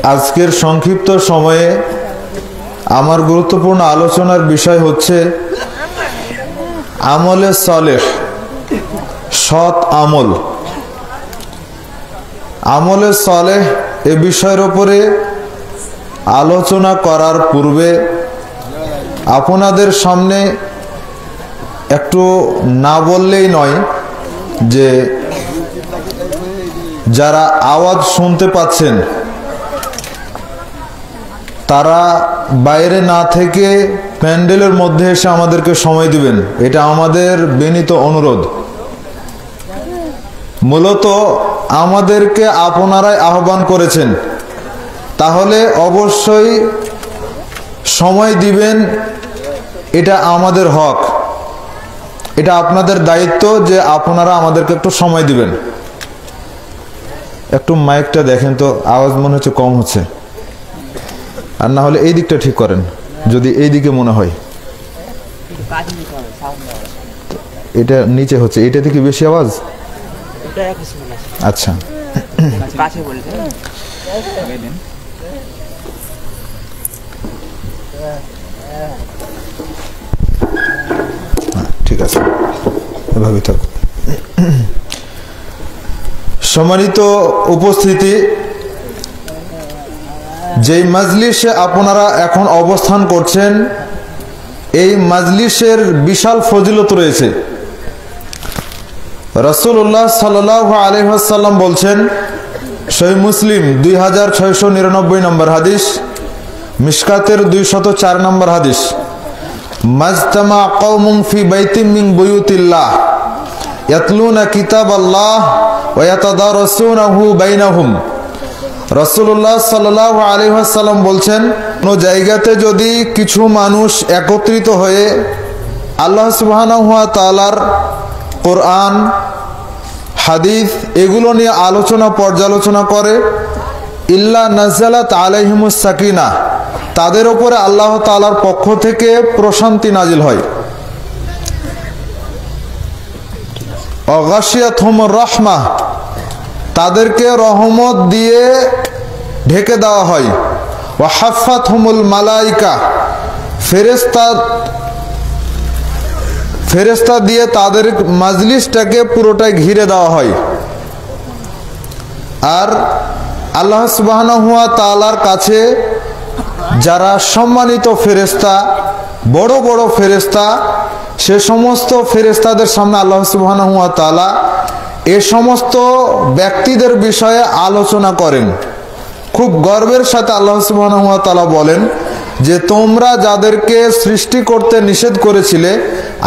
আজকের সংক্ষিপ্ত সময়ে আমার গুরুত্বপূর্ণ আলোচনার বিষয় হচ্ছে আমলে সালেহ, সৎ আমল। আমলে সালেহ এ বিষয়ের উপরে আলোচনা করার পূর্বে আপনাদের সামনে একটু না বললেই নয় যে যারা আওয়াজ শুনতে পাচ্ছেন তারা বাইরে না থেকে প্যান্ডেলের মধ্যে এসে আমাদেরকে সময় দিবেন, এটা আমাদের বিনীত অনুরোধ। মূলত আমাদেরকে আপনারাই আহ্বান করেছেন, তাহলে অবশ্যই সময় দিবেন, এটা আমাদের হক, এটা আপনাদের দায়িত্ব যে আপনারা আমাদেরকে একটু সময় দিবেন। একটু মাইকটা দেখেন তো, আওয়াজ মনে হচ্ছে কম হচ্ছে, আর না হলে এই দিকটা ঠিক করেন যদি এই দিকে মনে হয়। এটা নিচে হচ্ছে, এটা থেকে বেশি আওয়াজ। আচ্ছা ঠিক আছে, এভাবে থাক। সম্মানিত উপস্থিতি, যেই মাজলিসে আপনারা এখন অবস্থান করছেন এই মাজলিসের বিশাল ফজিলত রয়েছে। রাসূলুল্লাহ সাল্লাল্লাহু আলাইহি ওয়াসাল্লাম বলছেন, সহিহ মুসলিম 2699 নম্বর হাদিস, মিশকাতের 204 নম্বর হাদিস, মাজতামা কওমুন ফি বাইতিন মিন বুয়ুতিল্লাহ ইয়াতলুনা কিতাবাল্লাহ ওয়া ইয়াতাদারাসুনাহু বাইনাহুম। রাসূলুল্লাহ সাল্লাল্লাহু আলাইহি ওয়াসাল্লাম বলছেন, কোন জায়গাতে যদি কিছু মানুষ একত্রিত হয়ে আল্লাহ সুবহানাহু ওয়া তাআলার কোরআন, হাদিস এগুলো নিয়ে আলোচনা পর্যালোচনা করে, ইল্লা নাযালাত আলাইহিমুস সাকিনা, তাদের উপরে আল্লাহ তাআলার পক্ষ থেকে প্রশান্তি নাজিল হয়। ওয়া গাশিয়াতহুমুর রাহমাহ, তাদেরকে রহমত দিয়ে ঢেকে দেওয়া হয়। ওয়া হাফাতহুমুল মালাইকা, ফেরেশতা দিয়ে তাদের মাজলিসটাকে পুরোটাই ঘিরে দেওয়া হয়। আর আল্লাহ সুবহানাহু ওয়া তাআলার কাছে যারা সম্মানিত ফেরেশতা, বড় বড় ফেরেশতা, সে সমস্ত ফেরেশতাদের সামনে আল্লাহ সুবহানাহু ওয়া তাআলা এ সমস্ত ব্যক্তিদের বিষয়ে আলোচনা করেন। খুব গর্বের সাথে আল্লাহ সুবহানাহু ওয়া তাআলা বলেন যে তোমরা যাদেরকে সৃষ্টি করতে নিষেধ করেছিলে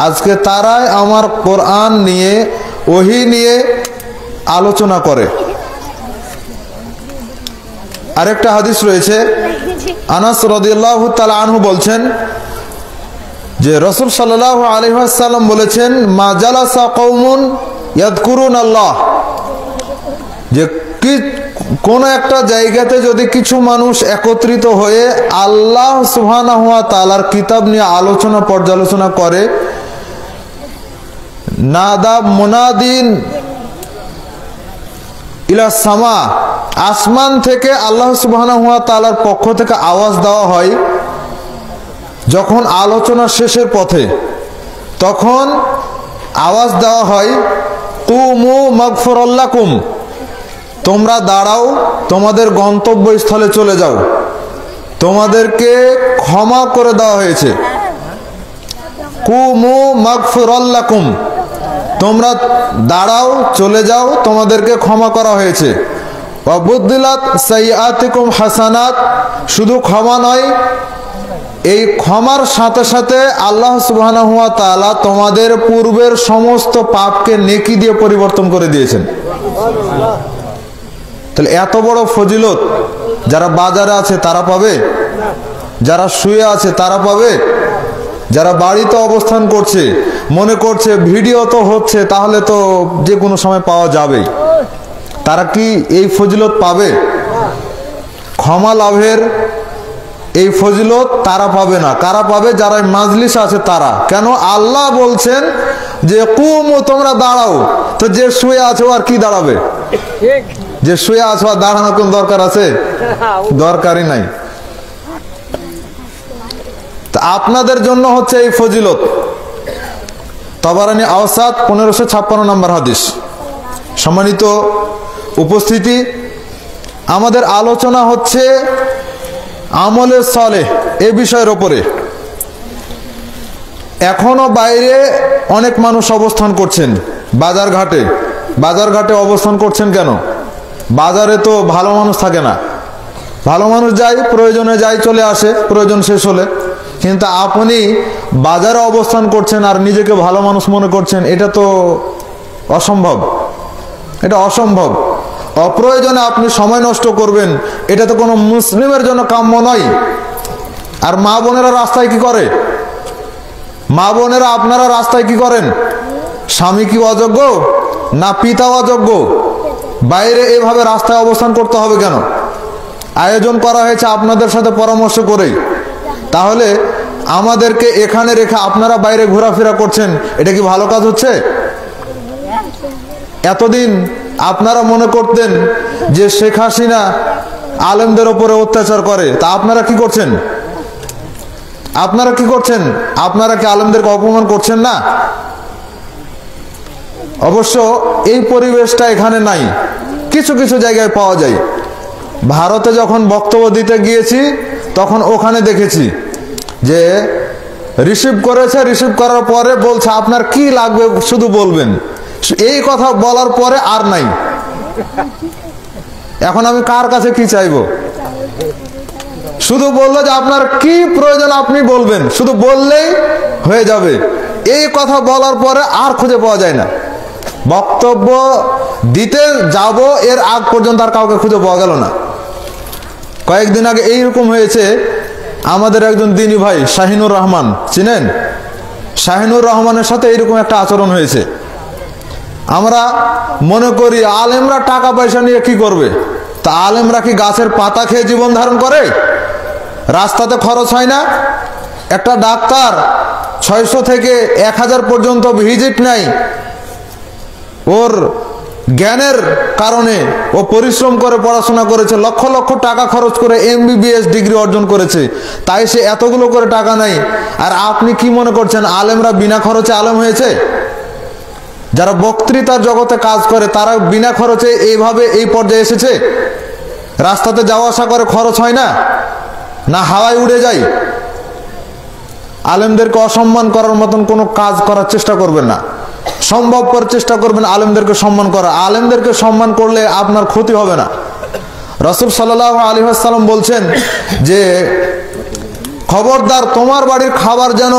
আজকে তারাই আমার কোরআন নিয়ে, ওহী নিয়ে আলোচনা করে। আরেকটা হাদিস রয়েছে, আনাস রাদিয়াল্লাহু তাআলা আনহু বলছেন যে রাসূল সাল্লাল্লাহু আলাইহি ওয়াসাল্লাম বলেছেন, মা জালাসা কওমুন ইয়াযকুরুনাল্লাহ, যে কি কোন একটা জায়গাতে যদি কিছু মানুষ একত্রিত হয়ে আল্লাহ সুবহানাহু ওয়া তাআলার কিতাব নিয়ে আলোচনা পর্যালোচনা করে, নাদা মুনাদিন ইলা সামা, আসমান থেকে আল্লাহ সুবহানাহু ওয়া তাআলার পক্ষ থেকে আওয়াজ দেওয়া হয় যখন আলোচনা শেষের পথে, তখন আওয়াজ দেওয়া হয়, কুমু মাগফুরাল লাকুম, তোমরা দাঁড়াও, তোমাদের গন্তব্যস্থলে চলে যাও, তোমাদেরকে ক্ষমা করে দেওয়া হয়েছে। কুমু মাগফুরাল লাকুম, তোমরা দাঁড়াও, চলে যাও, তোমাদেরকে ক্ষমা করা হয়েছে। ওয়া বুদ্দিলাত সাইয়্যাতিকুম হাসানাত, শুধু ক্ষমা নয়, এই ক্ষমার সাথে সাথে আল্লাহ সুবহানাহু ওয়া তাআলা তোমাদের পূর্বের সমস্ত পাপকে নেকি দিয়ে পরিবর্তন করে দিয়েছেন। তাহলে এত বড় ফজিলত যারা বাজারে আছে তারা পাবে, যারা শুয়ে আছে তারা পাবে, যারা বাড়িতে অবস্থান করছে মনে করছে ভিডিও তো হচ্ছে তাহলে তো যে কোনো সময় পাওয়া যাবে, তারা কি এই ফজিলত পাবে? ক্ষমা লাভের এই ফজিলত তারা পাবে না। কারা পাবে? যারা মাজলিস আছে তারা। কেন? আল্লাহ বলছেন যে কুমু, তোমরা দাঁড়াও। তো যে শুয়ে আছে ও আর কি দাঁড়াবে? যে শুয়ে আছো আর দাঁড়ানোর কোন দরকার আছে? দরকারই নাই। তা আপনাদের জন্য হচ্ছে এই ফজিলত। তাবারানী আওসাত 1556 নম্বর হাদিস। সম্মানিত উপস্থিতি, আমাদের আলোচনা হচ্ছে আমলে সালেহ এই বিষয়ের ওপরে। এখনো বাইরে অনেক মানুষ অবস্থান করছেন, বাজার ঘাটে অবস্থান করছেন কেন? বাজারে তো ভালো মানুষ থাকে না, ভালো মানুষ যায়, প্রয়োজনে যায়, চলে আসে প্রয়োজন শেষ হলে। কিন্তু আপনি বাজারে অবস্থান করছেন আর নিজেকে ভালো মানুষ মনে করছেন, এটা তো অসম্ভব, এটা অসম্ভব। অপ্রয়োজনে আপনি সময় নষ্ট করবেন, এটা তো কোনো মুসলিমের জন্য কাম্য নয়। আর মা বোনেরা রাস্তায় কি করে? মা বোনেরা আপনারা রাস্তায় কি করেন? স্বামী কি অযোগ্য না পিতা অযোগ্য? বাইরে এভাবে রাস্তায় অবস্থান করতে হবে কেন? আয়োজন করা হয়েছে আপনাদের সাথে পরামর্শ করেই। তাহলে আমাদেরকে এখানে রেখে আপনারা বাইরে ঘোরাফেরা করছেন, এটা কি ভালো কাজ হচ্ছে? এতদিন আপনারা মনে করতেন যে শেখ হাসিনা আলেমদের উপরে অত্যাচার করে, তা আপনারা কি করছেন? আপনারা কি করছেন? আপনারা কি আলেমদেরকে অপমান করছেন না? অবশ্য এই পরিবেশটা এখানে নাই, কিছু কিছু জায়গায় পাওয়া যায়। ভারতে যখন বক্তব্য দিতে গিয়েছি তখন ওখানে দেখেছি যে রিসিভ করেছে, রিসিভ করার পরে বলছে আপনার কি লাগবে শুধু বলবেন। এই কথা বলার পরে আর নাই। এখন আমি কার কাছে কি চাইবো? শুধু বললো যে আপনার কি প্রয়োজন আপনি বলবেন, শুধু বললেই হয়ে যাবে। এই কথা বলার পরে আর খুঁজে পাওয়া যায় না। বক্তব্য দিতে যাব এর আগ পর্যন্ত আর কাউকে খুঁজে পাওয়া গেল না। কয়েকদিন আগে এইরকম হয়েছে, আমাদের একজন দিনী ভাই শাহিনুর রহমান, চিনেন? শাহিনুর রহমানের সাথে এইরকম একটা আচরণ হয়েছে। আমরা মনে করি আলেমরা টাকা পয়সা নিয়ে কি করবে? তা আলেমরা কি গাছের পাতা খেয়ে জীবন ধারণ করে? রাস্তাতে খরচ হয় না? একটা ডাক্তার 600 থেকে 1000 পর্যন্ত ভিজিট নেয়, ওর জ্ঞানের কারণে ও পরিশ্রম করে পড়াশোনা করেছে, লক্ষ লক্ষ টাকা খরচ করে MBBS ডিগ্রি অর্জন করেছে, তাই সে এতগুলো করে টাকা নেয়। আর আপনি কি মনে করছেন আলেমরা বিনা খরচে আলেম হয়েছে? যারা বক্তৃতার জগতে কাজ করে তারা বিনা খরচে এইভাবে এই পর্যায়ে এসেছে? রাস্তাতে যাওয়া আসা করে খরচ হয় না? না হাওয়ায় উড়ে যায়? আলেমদেরকে অসম্মান করার মতন কোনো কাজ করার চেষ্টা করবেন না। সম্ভবপর চেষ্টা করবেন আলেমদেরকে সম্মান করা। আলেমদেরকে সম্মান করলে আপনার ক্ষতি হবে না। রাসূল সাল্লাল্লাহু আলাইহি ওয়াসাল্লাম বলছেন যে খবরদার তোমার বাড়ির খাবার যেন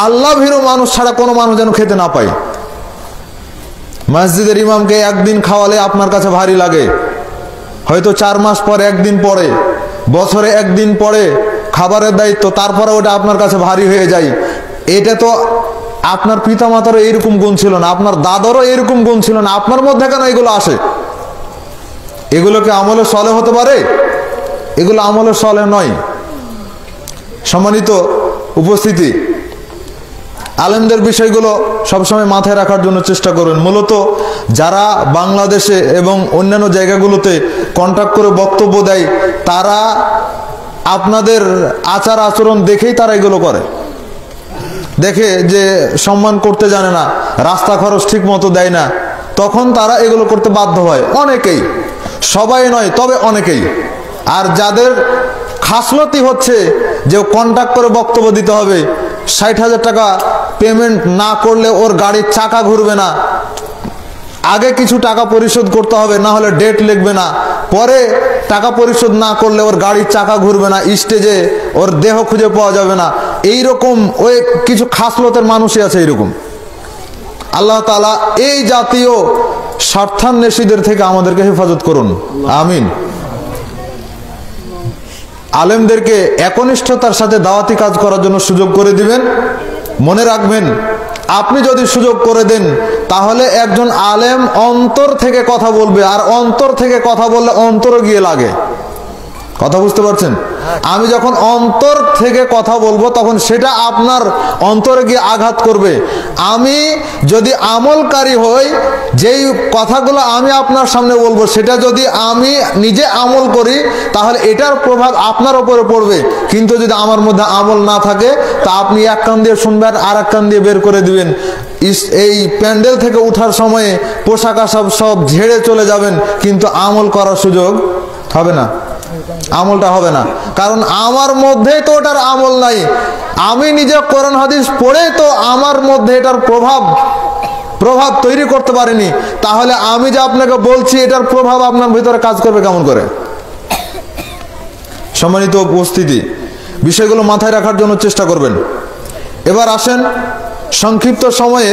আল্লাহ ভীরু মানুষ ছাড়া কোনো মানুষ যেন খেতে না পায়। মসজিদের ইমামকে একদিন খাওয়ালে আপনার কাছে ভারী লাগে, হয়তো 4 মাস পরে, একদিন পরে, বছরে একদিন পরে খাবারের দায়িত্ব, তারপরে ওটা আপনার কাছে ভারী হয়ে যায়। এটা তো আপনার পিতামাতারও এইরকম গুণ ছিল না, আপনার দাদারও এইরকম গুণ ছিল না, আপনার মধ্যে কেন এগুলো আসে? এগুলোকে আমলে সলে হতে পারে? এগুলো আমলে সলে নয়। সম্মানিত উপস্থিতি, আলেমদের বিষয়গুলো সবসময় মাথায় রাখার জন্য চেষ্টা করবেন। মূলত যারা বাংলাদেশে এবং অন্যান্য জায়গাগুলোতে কন্ট্যাক্ট করে বক্তব্য দেয় তারা আপনাদের আচার আচরণ দেখেই তারা এগুলো করে। দেখে যে সম্মান করতে জানে না, রাস্তা খরচ ঠিক মতো দেয় না, তখন তারা এগুলো করতে বাধ্য হয়। অনেকেই, সবাই নয়, তবে অনেকেই। আর যাদের খাসলতি হচ্ছে যে কন্ট্যাক্ট করে বক্তব্য দিতে হবে, 60,000 টাকা পেমেন্ট না করলে ওর গাড়ির চাকা ঘুরবে না, আগে কিছু টাকা পরিশোধ করতে হবে, না হলে ডেট লিখবে না, পরে টাকা পরিশোধ না করলে ওর গাড়ির চাকা ঘুরবে না, স্টেজে ওর দেহ খুঁজে পাওয়া যাবে না। এইরকম ওই কিছু খাসলতের মানুষই আছে এইরকম। আল্লাহ তাআলা এই জাতীয় স্বার্থান্বেষীদের থেকে আমাদেরকে হেফাজত করুন, আমিন। আলেমদেরকে একনিষ্ঠতার সাথে দাওয়াতি কাজ করার জন্য সুযোগ করে দিবেন। মনে রাখবেন, আপনি যদি সুযোগ করে দেন তাহলে একজন আলেম অন্তর থেকে কথা বলবে, আর অন্তর থেকে কথা বললে অন্তরে গিয়ে লাগে। কথা বুঝতে পারছেন? আমি যখন অন্তর থেকে কথা বলবো তখন সেটা আপনার অন্তরে গিয়ে আঘাত করবে। আমি যদি আমলকারী হই, যেই কথাগুলো আমি আপনার সামনে বলবো সেটা যদি আমি নিজে আমল করি তাহলে এটার প্রভাব আপনার উপরে পড়বে। কিন্তু যদি আমার মধ্যে আমল না থাকে তা আপনি এক কান দিয়ে শুনবেন আর এক কান দিয়ে বের করে দিবেন। এই প্যান্ডেল থেকে উঠার সময়ে পোশাক আশাক সব ঝেড়ে চলে যাবেন, কিন্তু আমল করার সুযোগ হবে না, আমলটা হবে না। কারণ আমার মধ্যেই তো ওটার আমল নাই। আমি নিজে কোরআন হাদিস পড়ে তো আমার মধ্যে এটার প্রভাব তৈরি করতে পারিনি, তাহলে আমি যে আপনাকে বলছি এটার প্রভাব আপনার ভিতরে কাজ করবে কেমন করে? সম্মানিত উপস্থিতি, বিষয়গুলো মাথায় রাখার জন্য চেষ্টা করবেন। এবার আসেন সংক্ষিপ্ত সময়ে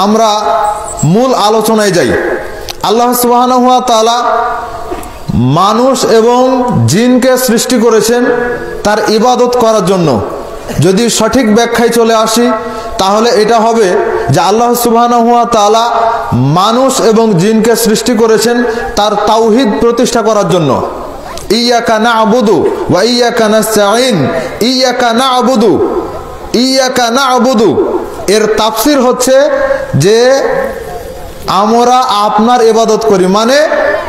আমরা মূল আলোচনায় যাই। আল্লাহ সুবহানাহু ওয়া তাআলা মানুষ এবং জিনকে সৃষ্টি করেছেন তার ইবাদত করার জন্য। যদি সঠিক ব্যাখ্যায় চলে আসি তাহলে এটা হবে যে আল্লাহ সুবহানাহু ওয়া তাআলা মানুষ এবং জিনকে সৃষ্টি করেছেন তার তাওহীদ প্রতিষ্ঠা করার জন্য। ইয়াকা না'বুদু ওয়া ইয়াকা নাস্তাঈন, ইয়াকা না'বুদু, ইয়াকা না'বুদু এর তাফসীর হচ্ছে যে আমরা আপনার ইবাদত করি, মানে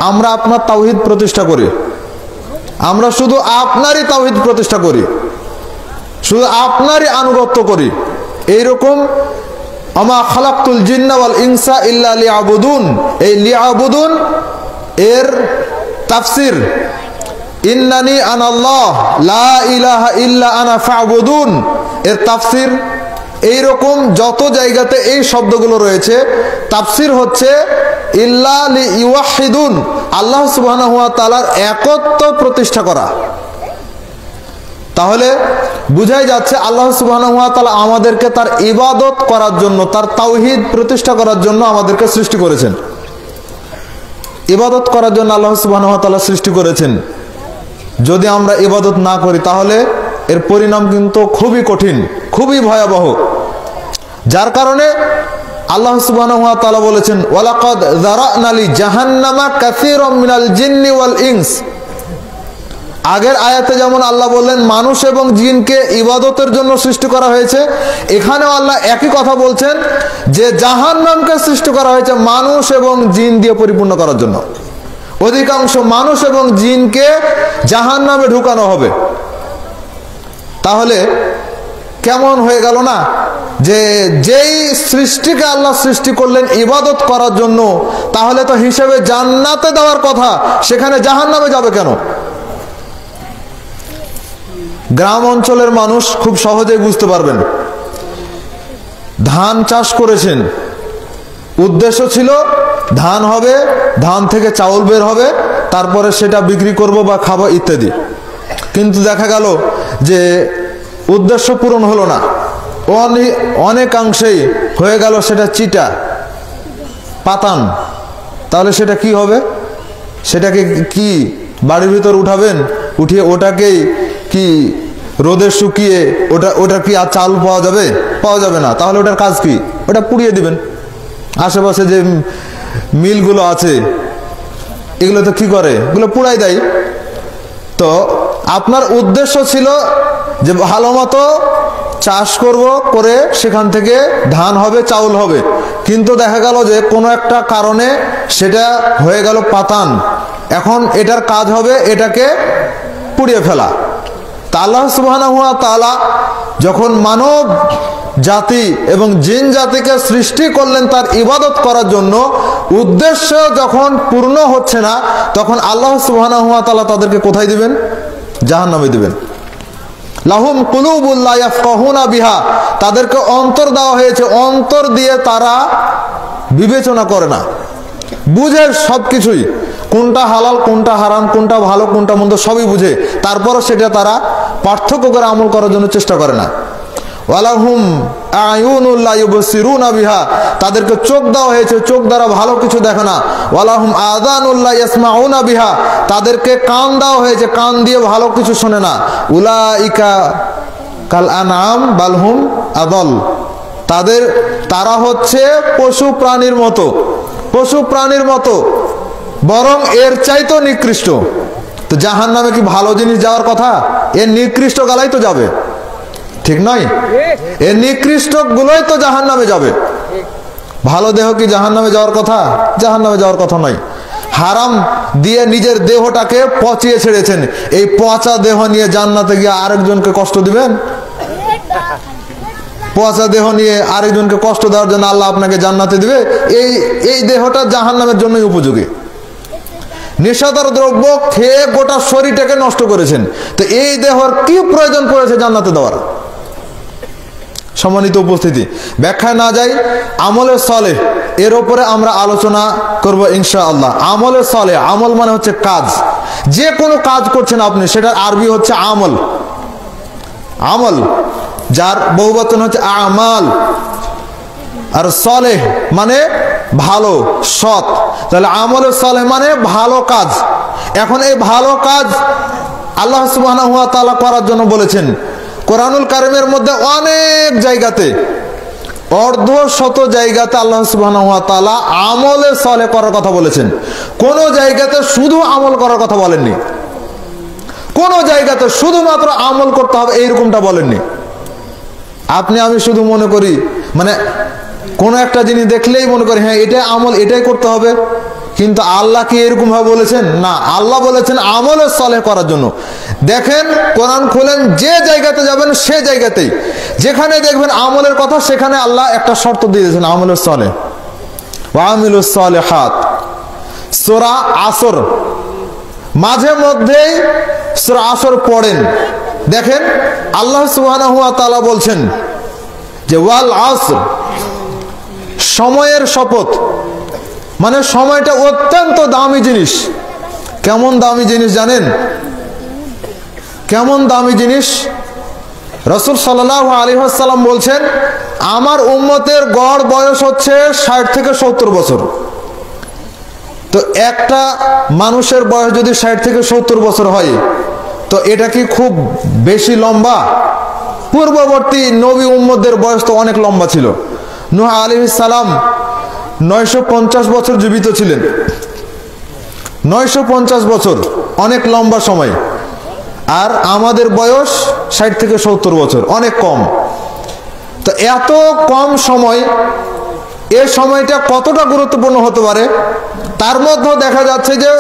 আমরা আপনার তাওহীদ প্রতিষ্ঠা করি, আমরা শুধু আপনারই তাওহীদ প্রতিষ্ঠা করি, শুধু আপনারই আনুগত্য করি। এইরকম আমা খালাকতুল জিন্না ওয়াল ইনসা ইল্লা লিয়াবুদুন, এই লিয়াবুদুন এর তাফসীর ইন্নানি আনাল্লাহ লা ইলাহা ইল্লা আনা ফা'বুদুন এর তাফসীর। এইরকম যত জায়গাতে এই শব্দগুলো রয়েছে তাফসীর হচ্ছে ইল্লা লিইওয়াহিদুন, আল্লাহ সুবহানাহু ওয়া তাআলার একত্ব প্রতিষ্ঠা করা। তাহলে বুঝাই যাচ্ছে আল্লাহ সুবহানাহু ওয়া তাআলা আমাদেরকে তার ইবাদত করার জন্য, তার তাওহীদ প্রতিষ্ঠা করার জন্য আমাদেরকে সৃষ্টি করেছেন। ইবাদত করার জন্য আল্লাহ সুবহানাহু ওয়া তাআলা সৃষ্টি করেছেন। যদি আমরা ইবাদত না করি তাহলে এর পরিণাম কিন্তু খুবই কঠিন, খুবই ভয়াবহ। যার কারণে আল্লাহ সুবহানাহু ওয়া তাআলা বলেছেন ওয়ালাকাদ যারানা লি জাহান্নামা কাসীরাম মিনাল জিন্নি ওয়াল ইনস। আগের আয়াতে যেমন আল্লাহ বললেন মানুষ এবং জিনকে ইবাদতের জন্য সৃষ্টি করা হয়েছে, এখানেও আল্লাহ একই কথা বলছেন যে জাহান্নামকে সৃষ্টি করা হয়েছে মানুষ এবং জিন দিয়ে পরিপূর্ণ করার জন্য। অধিকাংশ মানুষ এবং জিনকে জাহান্নামে ঢুকানো হবে। তাহলে কেমন হয়ে গেল না যে যেই সৃষ্টিকে আল্লাহ সৃষ্টি করলেন ইবাদত করার জন্য, তাহলে তো হিসেবে জান্নাতে দেওয়ার কথা, সেখানে জাহান্নামে যাবে কেন? গ্রাম অঞ্চলের মানুষ খুব সহজেই বুঝতে পারবেন। ধান চাষ করেছেন, উদ্দেশ্য ছিল ধান হবে, ধান থেকে চাউল বের হবে, তারপরে সেটা বিক্রি করব বা খাবো ইত্যাদি। কিন্তু দেখা গেল যে উদ্দেশ্য পূরণ হলো না, অনেকাংশেই হয়ে গেল সেটা চিটা পাতান। তাহলে সেটা কি হবে? সেটাকে কি বাড়ির ভিতর উঠাবেন? উঠিয়ে ওটাকেই কি রোদে শুকিয়ে ওটা কি আর চাল পাওয়া যাবে? পাওয়া যাবে না। তাহলে ওটার কাজ কি? ওটা পুড়িয়ে দিবেন। আশেপাশে যে মিলগুলো আছে এগুলো তো কি করে? এগুলো পুড়াই দেয়। তো আপনার উদ্দেশ্য ছিল যে ভালো মতো চাষ করব, করে সেখান থেকে ধান হবে, চাউল হবে, কিন্তু দেখা গেল যে কোনো একটা কারণে সেটা হয়ে গেল পাতান। এখন এটার কাজ হবে এটাকে পুড়িয়ে ফেলা। তা আল্লাহ সুবহানাহু ওয়া তাআলা যখন মানব জাতি এবং জিন জাতিকে সৃষ্টি করলেন তার ইবাদত করার জন্য, উদ্দেশ্য যখন পূর্ণ হচ্ছে না তখন আল্লাহ সুবহানাহু ওয়া তাআলা তাদেরকে কোথায় দিবেন? জাহান্নামে দিবেন। লাহুম কুলুবুন লা ইয়াফকাহুনা বিহা, তাদেরকে অন্তর দেওয়া হয়েছে, অন্তর দিয়ে তারা বিবেচনা করে না, বুঝে সবকিছুই, কোনটা হালাল কোনটা হারাম, কোনটা ভালো কোনটা মন্দ সবই বুঝে, তারপরও সেটা তারা পার্থক্য করে আমল করার জন্য চেষ্টা করে না। ওয়ালাহুম আয়ুনুন লা ইউবসিরুনা বিহা, তাদেরকে চোখ দেওয়া হয়েছে, চোখ দ্বারা ভালো কিছু দেখে না। ওয়ালাহুম আযানুন লা ইয়াসমাউনা বিহা, তাদেরকে কান দেওয়া হয়েছে, কান দিয়ে ভালো কিছু শোনে না। উলাইকা কাল আনআম বালহুম আদাল, তারা হচ্ছে পশু প্রাণীর মতো, পশু প্রাণীর মতো, বরং এর চাইতেও নিকৃষ্ট। তো জাহান্নামে কি ভালো জিনিস যাওয়ার কথা? এর নিকৃষ্ট গালাই তো যাবে, ঠিক নয়? এর নিকৃষ্ট গুলোই তো জাহান্নামে যাবে। ভালো দেহ কি জাহান্নামে যাওয়ার কথা? জাহান্নামে যাওয়ার কথা নয়। হারাম দিয়ে নিজের দেহটাকে পচিয়ে ছেড়েছেন, এই পচা দেহ নিয়ে জান্নাতে গিয়ে আরেকজনকে কষ্ট দিবেন? পচা দেহ নিয়ে আরেকজনকে কষ্ট দেওয়ার জন্য আল্লাহ আপনাকে জান্নাতে দিবে? এই দেহটা জাহান্নামের জন্যই উপযোগী। নেশাদার দ্রব্য খেয়ে গোটা শরীরটাকে নষ্ট করেছেন, তো এই দেহর কি প্রয়োজন পড়েছে জান্নাতে দেওয়ার? সম্মানিত উপস্থিতি, ব্যাখ্যায় না যাই, আমলের সলেহ এর উপরে আমরা আলোচনা করব ইনশাআল্লাহ। আমলের সলেহ, আমল মানে হচ্ছে কাজ। যে কোনো কাজ করছেন আপনি, সেটা আরবি হচ্ছে আমল। আমল যার বহুবচন হচ্ছে আমাল, আর সলেহ মানে ভালো, সৎ। তাহলে আমলের সলেহ মানে ভালো কাজ। এখন এই ভালো কাজ আল্লাহ সুবহানাহু ওয়া তাআলা করার জন্য বলেছেন। কোরআনুল কারীমের মধ্যে অনেক জায়গাতে, অর্ধশত জায়গাতে আল্লাহ সুবহানাহু ওয়া তাআলা আমলে সলেহ করার কথা বলেছেন। কোন জায়গাতে শুধু আমল করার কথা বলেননি, কোন জায়গাতে শুধুমাত্র আমল করতে হবে এইরকমটা বলেননি। আপনি আমি শুধু মনে করি, মানে কোন একটা জিনিস দেখলেই মনে করি হ্যাঁ এটাই আমল, এটাই করতে হবে, কিন্তু আল্লাহ কি এরকম ভাবে বলেছেন? না, আল্লাহ বলেছেন আমলের সলেহ করার জন্য। দেখেন, কোরআন খুলেন, যে জায়গাতে যাবেন সে জায়গাতেই যেখানে দেখবেন আমলের কথা, সেখানে আল্লাহ একটা শর্ত দিয়ে দিয়েছেন, আমলের সলেহ, ওয়া আমিলুস সালিহাত। সূরা আসর, মাঝে মধ্যেই সূরা আসর পড়েন, দেখেন আল্লাহ সুবহানাহু ওয়া তাআলা বলছেন যে ওয়াল আসর, সময়ের শপথ। মানে সময়টা অত্যন্ত দামি জিনিস। কেমন দামি জিনিস জানেন? কেমন দামি জিনিস? রাসূল সাল্লাল্লাহু আলাইহি ওয়াসাল্লাম বলছেন, আমার উম্মতের গড় বয়স হচ্ছে 60 থেকে 70 বছর। তো একটা মানুষের বয়স যদি 60 থেকে 70 বছর হয়, তো এটা কি খুব বেশি লম্বা? পূর্ববর্তী নবী উম্মতদের বয়স তো অনেক লম্বা ছিল। নূহ আলাইহিস সালাম 950 বছর জীবিত ছিলেন। 950 বছর অনেক লম্বা সময়। আর আমাদের বয়স 60 থেকে 70 বছর, অনেক কম। তো এত কম সময়, এ সময়টা কতটা গুরুত্বপূর্ণ হতে পারে? তার মধ্যেও দেখা যাচ্ছে যে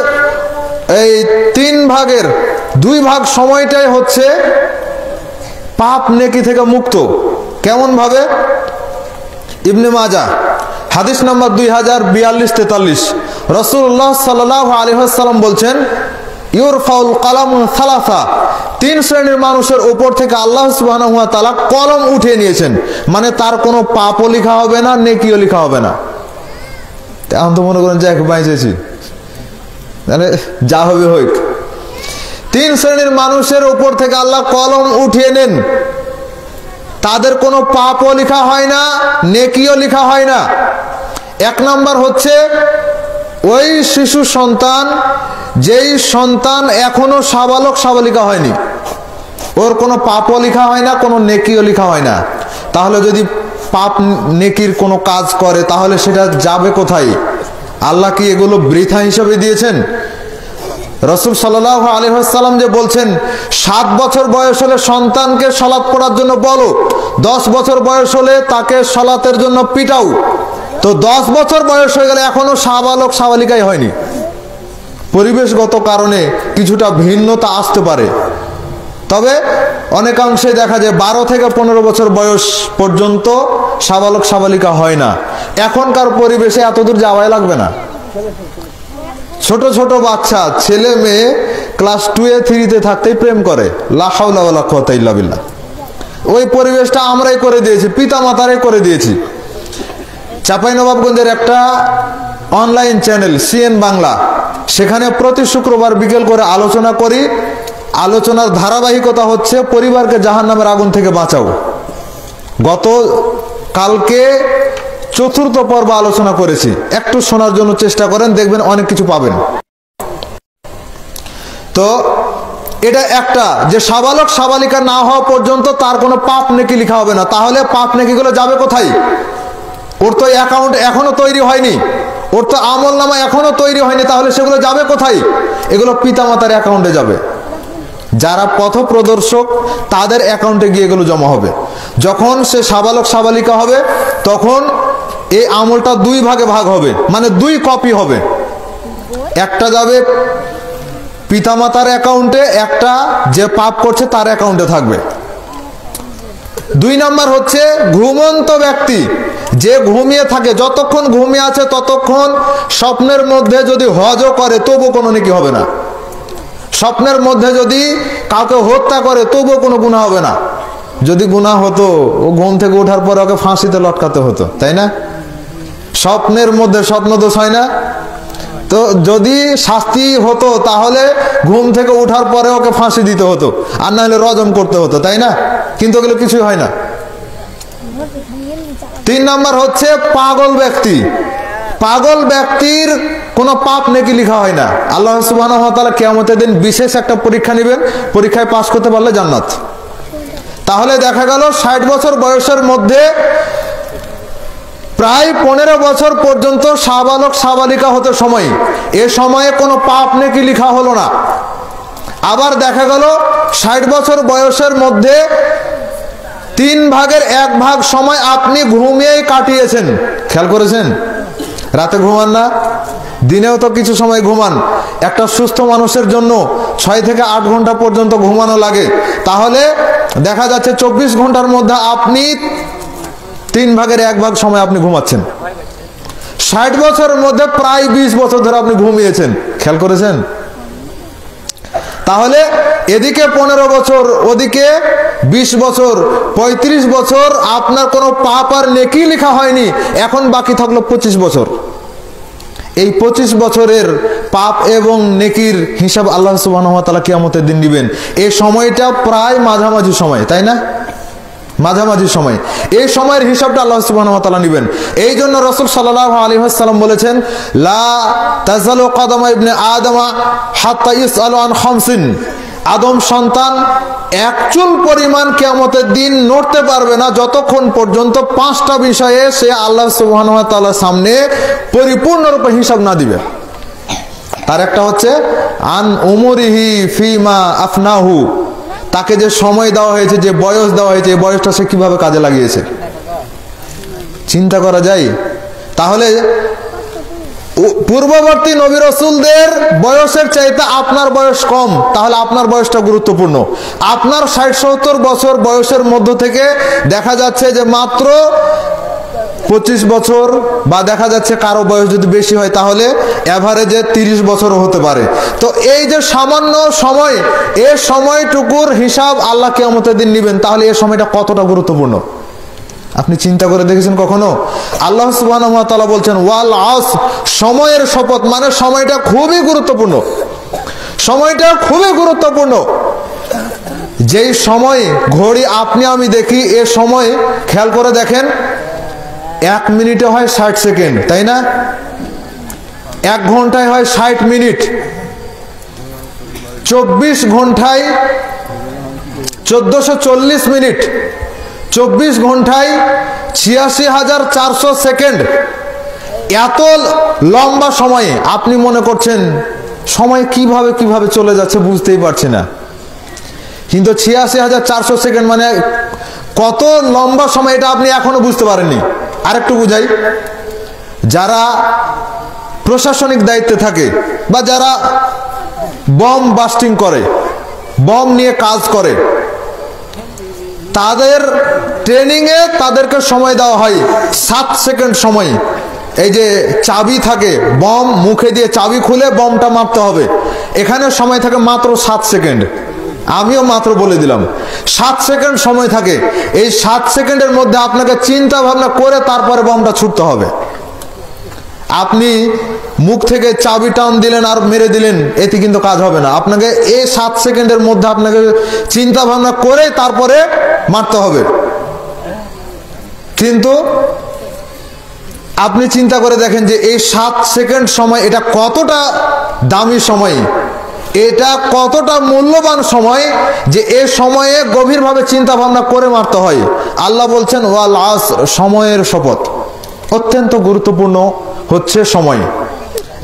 এই 3 ভাগের 2 ভাগ সময়টাই হচ্ছে পাপ নেকি থেকে মুক্ত। কেমন ভাবে? ইবনে মাজাহ হাদিস নাম্বার 2042-43, রাসূলুল্লাহ সাল্লাল্লাহু আলাইহি ওয়াসাল্লাম বলছেন, ইউরফাউল কালামু সালাসা, 3 শ্রেণীর মানুষের উপর থেকে আল্লাহ সুবহানাহু ওয়া তাআলা কলম উঠিয়ে নিয়েছেন। মানে তার কোনো পাপও লেখা হবে না, নেকিও লেখা হবে না। এখন তো মনে করেন যে এক বাইজেছি, তাহলে যা হবে হোক। 3 শ্রেণীর মানুষের উপর থেকে আল্লাহ কলম উঠিয়ে নেন, তাদের কোনো পাপও লেখা হয় না, নেকিও লেখা হয় না। 1 নাম্বার হচ্ছে ওই শিশু সন্তান, যেই সন্তান এখনো সাবালক সাবালিকা হয়নি, ওর কোনো পাপও লেখা হয় না, কোনো নেকিও লেখা হয় না। তাহলে যদি পাপ নেকির কোনো কাজ করে, তাহলে সেটা যাবে কোথায়? আল্লাহ কি এগুলো বৃথা হিসেবে দিয়েছেন? রাসূল সাল্লাল্লাহু আলাইহি ওয়াসাল্লাম যে বলছেন, 7 বছর বয়স হলে সন্তানকে সালাত পড়ার জন্য বলো, 10 বছর বয়স হলে তাকে সালাতের জন্য পিটাও। তো 10 বছর বয়স হয়ে গেলে এখনো সাবালক সাবালিকাই হয়নি। পরিবেশগত কারণে কিছুটা ভিন্নতা আসতে পারে, তবে অনেকাংশে দেখা যায় 12 থেকে 15 বছর বয়স পর্যন্ত সাবালক সাবালিকা হয় না। এখনকার পরিবেশে এতদূর যাওয়াই লাগবে না। ছোট ছোট বাচ্চা, ছেলে মেয়ে ক্লাস 2-3 থাকতেই প্রেম করে। লা হাওলা ওয়ালা কুওয়াতা ইল্লা বিল্লাহ। ওই পরিবেশটা আমরাই করে দিয়েছি, পিতা মাতারাই করে দিয়েছি। চাঁপাইনবাবগঞ্জের একটা অনলাইন চ্যানেল সিএন বাংলা, সেখানে প্রতি শুক্রবার বিকেল করে আলোচনা করি। আলোচনার ধারাবাহিকতা হচ্ছে পরিবারকে জাহান্নামের আগুন থেকে বাঁচাও। গত কালকে 4র্থ পর্ব আলোচনা করেছি, একটু শোনার জন্য চেষ্টা করেন, দেখবেন অনেক কিছু পাবেন। তো এটা একটা, যে সাবালক সাবালিকা না হওয়া পর্যন্ত তার কোনো পাপ নেকি লেখা হবে না। তাহলে পাপ নেকিগুলো যাবে কোথায়? ওর তো অ্যাকাউন্ট এখনো তৈরি হয়নি, ওর তো আমলনামা এখনো তৈরি হয়নি, তাহলে সেগুলো যাবে কোথায়? এগুলো পিতামাতার অ্যাকাউন্টে যাবে। যারা পথ প্রদর্শক তাদের অ্যাকাউন্টে গিয়ে এগুলো জমা হবে। যখন সে সাবালক সাবালিকা হবে তখন এই আমলটা দুই ভাগে ভাগ হবে, মানে দুই কপি হবে। একটা যাবে পিতামাতার অ্যাকাউন্টে, একটা যে পাপ করছে তার অ্যাকাউন্টে থাকবে। 2 নাম্বার হচ্ছে ঘুমন্ত ব্যক্তি, যে ঘুমিয়ে থাকে, যতক্ষণ ঘুমিয়ে আছে ততক্ষণ স্বপ্নের মধ্যে যদি হজও করে তবু কোনো নেকি হবে না। স্বপ্নের মধ্যে যদি কাউকে হত্যা করে তবুও কোনো গুনাহ হবে না। যদি গুনাহ হতো ও ঘুম থেকে ওঠার পর ওকে ফাঁসিতে লটকাতে হতো, তাই না? স্বপ্নের মধ্যে স্বপ্ন দোষ হয় না? তো যদি শাস্তি হতো তাহলে ঘুম থেকে ওঠার পরে ওকে ফাঁসি দিতে হতো, আর না হলে রজম করতে হতো, তাই না? কিন্তু ওগুলো কিছুই হয় না। 3 নাম্বার হচ্ছে পাগল ব্যক্তি। পাগল ব্যক্তির কোনো পাপ নেকি লেখা হয় না। আল্লাহ সুবহানাহু ওয়া তাআলা কিয়ামতের দিন বিশেষ একটা পরীক্ষা নেবেন, পরীক্ষায় পাস করতে পারলে জান্নাত। তাহলে দেখা গেল 60 বছর বয়সের মধ্যে প্রায় 15 বছর পর্যন্ত সাবালক সাবালিকা হতে সময়, এ সময়ে কোনো পাপ নেকি লেখা হলো না। আবার দেখা গেল 60 বছর বয়সের মধ্যে 3 ভাগের 1 ভাগ সময় আপনি ঘুমিয়েই কাটিয়েছেন। খেয়াল করেছেন? রাতে ঘুমান না, দিনেও তো কিছু সময় ঘুমান। একটা সুস্থ মানুষের জন্য 6 থেকে 8 ঘন্টা পর্যন্ত ঘুমানো লাগে। তাহলে দেখা যাচ্ছে 24 ঘন্টার মধ্যে আপনি 3 ভাগের 1 ভাগ সময় আপনি ঘুমাচ্ছেন। 60 বছরের মধ্যে প্রায় 20 বছর ধরে আপনি ঘুমিয়েছেন। খেয়াল করেছেন? তাহলে এদিকে 15 বছর, ওদিকে 20 বছর, 35 বছর আপনার কোনো পাপ আর নেকি লেখা হয়নি। এখন বাকি থাকলো 25 বছর। এই 25 বছরের পাপ এবং নেকির হিসাব আল্লাহ সুবহানাহু ওয়া তাআলা কিয়ামতের দিন দিবেন। এই সময়টা প্রায় মাঝামাঝি সময়, তাই না? মাঝামাঝি সময়। এই সময়ের হিসাবটা আল্লাহ সুবহানাহু ওয়া তাআলা নেবেন। এই জন্য রাসূল সাল্লাল্লাহু আলাইহি ওয়াসাল্লাম বলেছেন, লা তাযালু কদামা ইবনে আদমা হাত্তা ইসআলু আন খামসিন। আদম সন্তান এক চুল পরিমাণ কিয়ামতের দিন নড়তে পারবে না যতক্ষণ পর্যন্ত 5টা বিষয়ে সে আল্লাহ সুবহানাহু ওয়া তাআলার সামনে পরিপূর্ণরূপে হিসাব না দিবে। তার একটা হচ্ছে আন উমরিহি ফিমা আফনাহু, তাকে যে সময় দেওয়া হয়েছে, যে বয়স দেওয়া হয়েছে, এই বয়সটা সে কিভাবে কাজে লাগিয়েছে। চিন্তা করা যায়? তাহলে পূর্ববর্তী নবী রাসূলদের বয়সের চাইতে আপনার বয়স কম, তাহলে আপনার বয়সটা গুরুত্বপূর্ণ। আপনার 60-70 বছর বয়সের মধ্য থেকে দেখা যাচ্ছে যে মাত্র 25 বছর, বা দেখা যাচ্ছে কারো বয়স যদি বেশি হয় তাহলে এভারেজে 30 বছরও হতে পারে। তো এই যে সামান্য সময়, এই সময়টুকুর হিসাব আল্লাহ কিয়ামতের দিন নেবেন। তাহলে এই সময়টা কতটা গুরুত্বপূর্ণ আপনি চিন্তা করে দেখেছেন কখনো? আল্লাহ সুবহানাহু ওয়া তাআলা বলছেন ওয়াল আসর, সময়ের শপথ, মানে সময়টা খুবই গুরুত্বপূর্ণ। সময়টা খুবই গুরুত্বপূর্ণ। যেই সময় ঘড়ি আপনি আমি দেখি, এ সময় খেয়াল করে দেখেন 1 মিনিটে হয় 60 সেকেন্ড, তাই না? 1 ঘন্টায় হয় 60 মিনিট, 24 ঘন্টায় 1440 মিনিট, 24 ঘন্টায় 86,400 সেকেন্ড। এত লম্বা সময়ে আপনি মনে করছেন সময় কিভাবে চলে যাচ্ছে বুঝতেই পারছি না, কিন্তু 86,400 সেকেন্ড মানে কত লম্বা সময়, এটা আপনি এখনো বুঝতে পারেননি। আরেকটু বুঝাই, যারা প্রশাসনিক দায়িত্বে থাকে বা যারা বম বাস্টিং করে, বম নিয়ে কাজ করে, তাদের ট্রেনিংয়ে তাদেরকে সময় দেওয়া হয় 7 সেকেন্ড সময়। এই যে চাবি থাকে, বম মুখে দিয়ে চাবি খুলে বমটা মারতে হবে, এখানে সময় থাকে মাত্র 7 সেকেন্ড। আমিও মাত্র বলে দিলাম 7 সেকেন্ড সময় থাকে। এই 7 সেকেন্ডের মধ্যে আপনাকে চিন্তা ভাবনা করে তারপরে বমটা ছুটতে হবে। আপনি মুখ থেকে চাবি টান দিলেন আর মেরে দিলেন, এতে কিন্তু কাজ হবে না। আপনাকে এই 7 সেকেন্ডের মধ্যে আপনাকে চিন্তা ভাবনা করে তারপরে মারতে হবে। কিন্তু আপনি চিন্তা করে দেখেন যে এই 7 সেকেন্ড সময়, এটা কতটা দামি সময়, এটা কতটা মূল্যবান সময় যে এ সময়ে গভীরভাবে চিন্তা ভাবনা করে মারতে হয়। আল্লাহ বলছেন ওয়াল আসর, সময়ের শপথ। অত্যন্ত গুরুত্বপূর্ণ হচ্ছে সময়,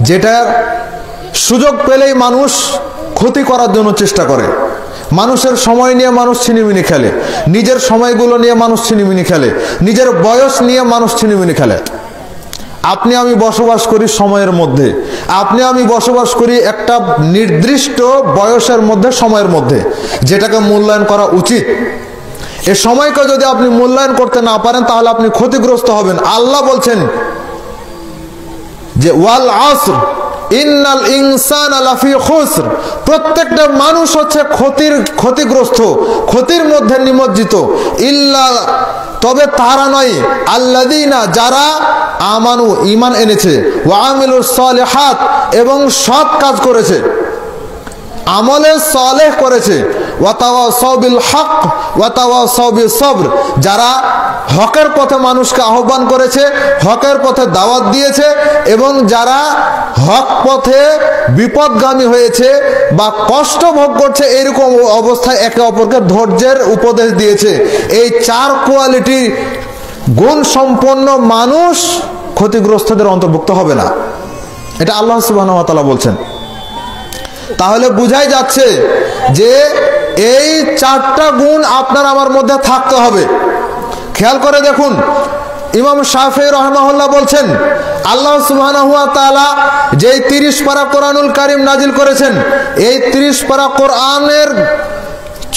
যেটা সুযোগ পেলেই মানুষ ক্ষতি করার জন্য চেষ্টা করে। মানুষের সময় নিয়ে মানুষ ছিনিমিনি খেলে, নিজের সময়গুলো নিয়ে মানুষ ছিনিমিনি খেলে, নিজের বয়স নিয়ে মানুষ ছিনিমিনি খেলে। আপনি আমি বসবাস করি সময়ের মধ্যে, আপনি আমি বসবাস করি একটা নির্দিষ্ট বয়সের মধ্যে, সময়ের মধ্যে, যেটাকে মূল্যায়ন করা উচিত। এই সময়কে যদি আপনি মূল্যায়ন করতে না পারেন তাহলে আপনি ক্ষতিগ্রস্ত হবেন। আল্লাহ বলছেন যে ওয়াল আসর ইন্নাল ইনসানা লাফি খুসর, প্রত্যেকটা মানুষ হচ্ছে ক্ষতিগ্রস্ত, ক্ষতির মধ্যে নিমজ্জিত। ইল্লা, তবে তারা নয়, আল্লাযীনা, যারা আমানু, ঈমান এনেছে, ওয়া আমিলুস সালিহাত, এবং সৎ কাজ করেছে, আমলে সালেহ করেছে, ওয়া তাওয়াসাউ বিল হক ওয়া তাওয়াসাউ বিস সবর, যারা হকের পথে মানুষকে আহ্বান করেছে, হকের পথে দাওয়াত দিয়েছে, এবং যারা হক পথে বিপদগামী হয়েছে বা কষ্ট ভোগ করছে, এরকম অবস্থায় একে অপরকে ধৈর্যের উপদেশ দিয়েছে। এই 4 কোয়ালিটি গুণ সম্পন্ন মানুষ ক্ষতিগ্রস্তদের অন্তর্ভুক্ত হবে না। এটা আল্লাহ সুবহানাহু ওয়া তাআলা বলছেন। তাহলে বুঝাই যাচ্ছে যে এই 4টা গুণ আপনার আমার মধ্যে থাকতে হবে। খেয়াল করে দেখুন, ইমাম শাফিঈ রাহিমাহুল্লাহ বলছেন, আল্লাহ সুবহানাহু ওয়া তাআলা যেই 30 পারা কোরআনুল কারীম নাজিল করেছেন, এই 30 পারা কোরআনের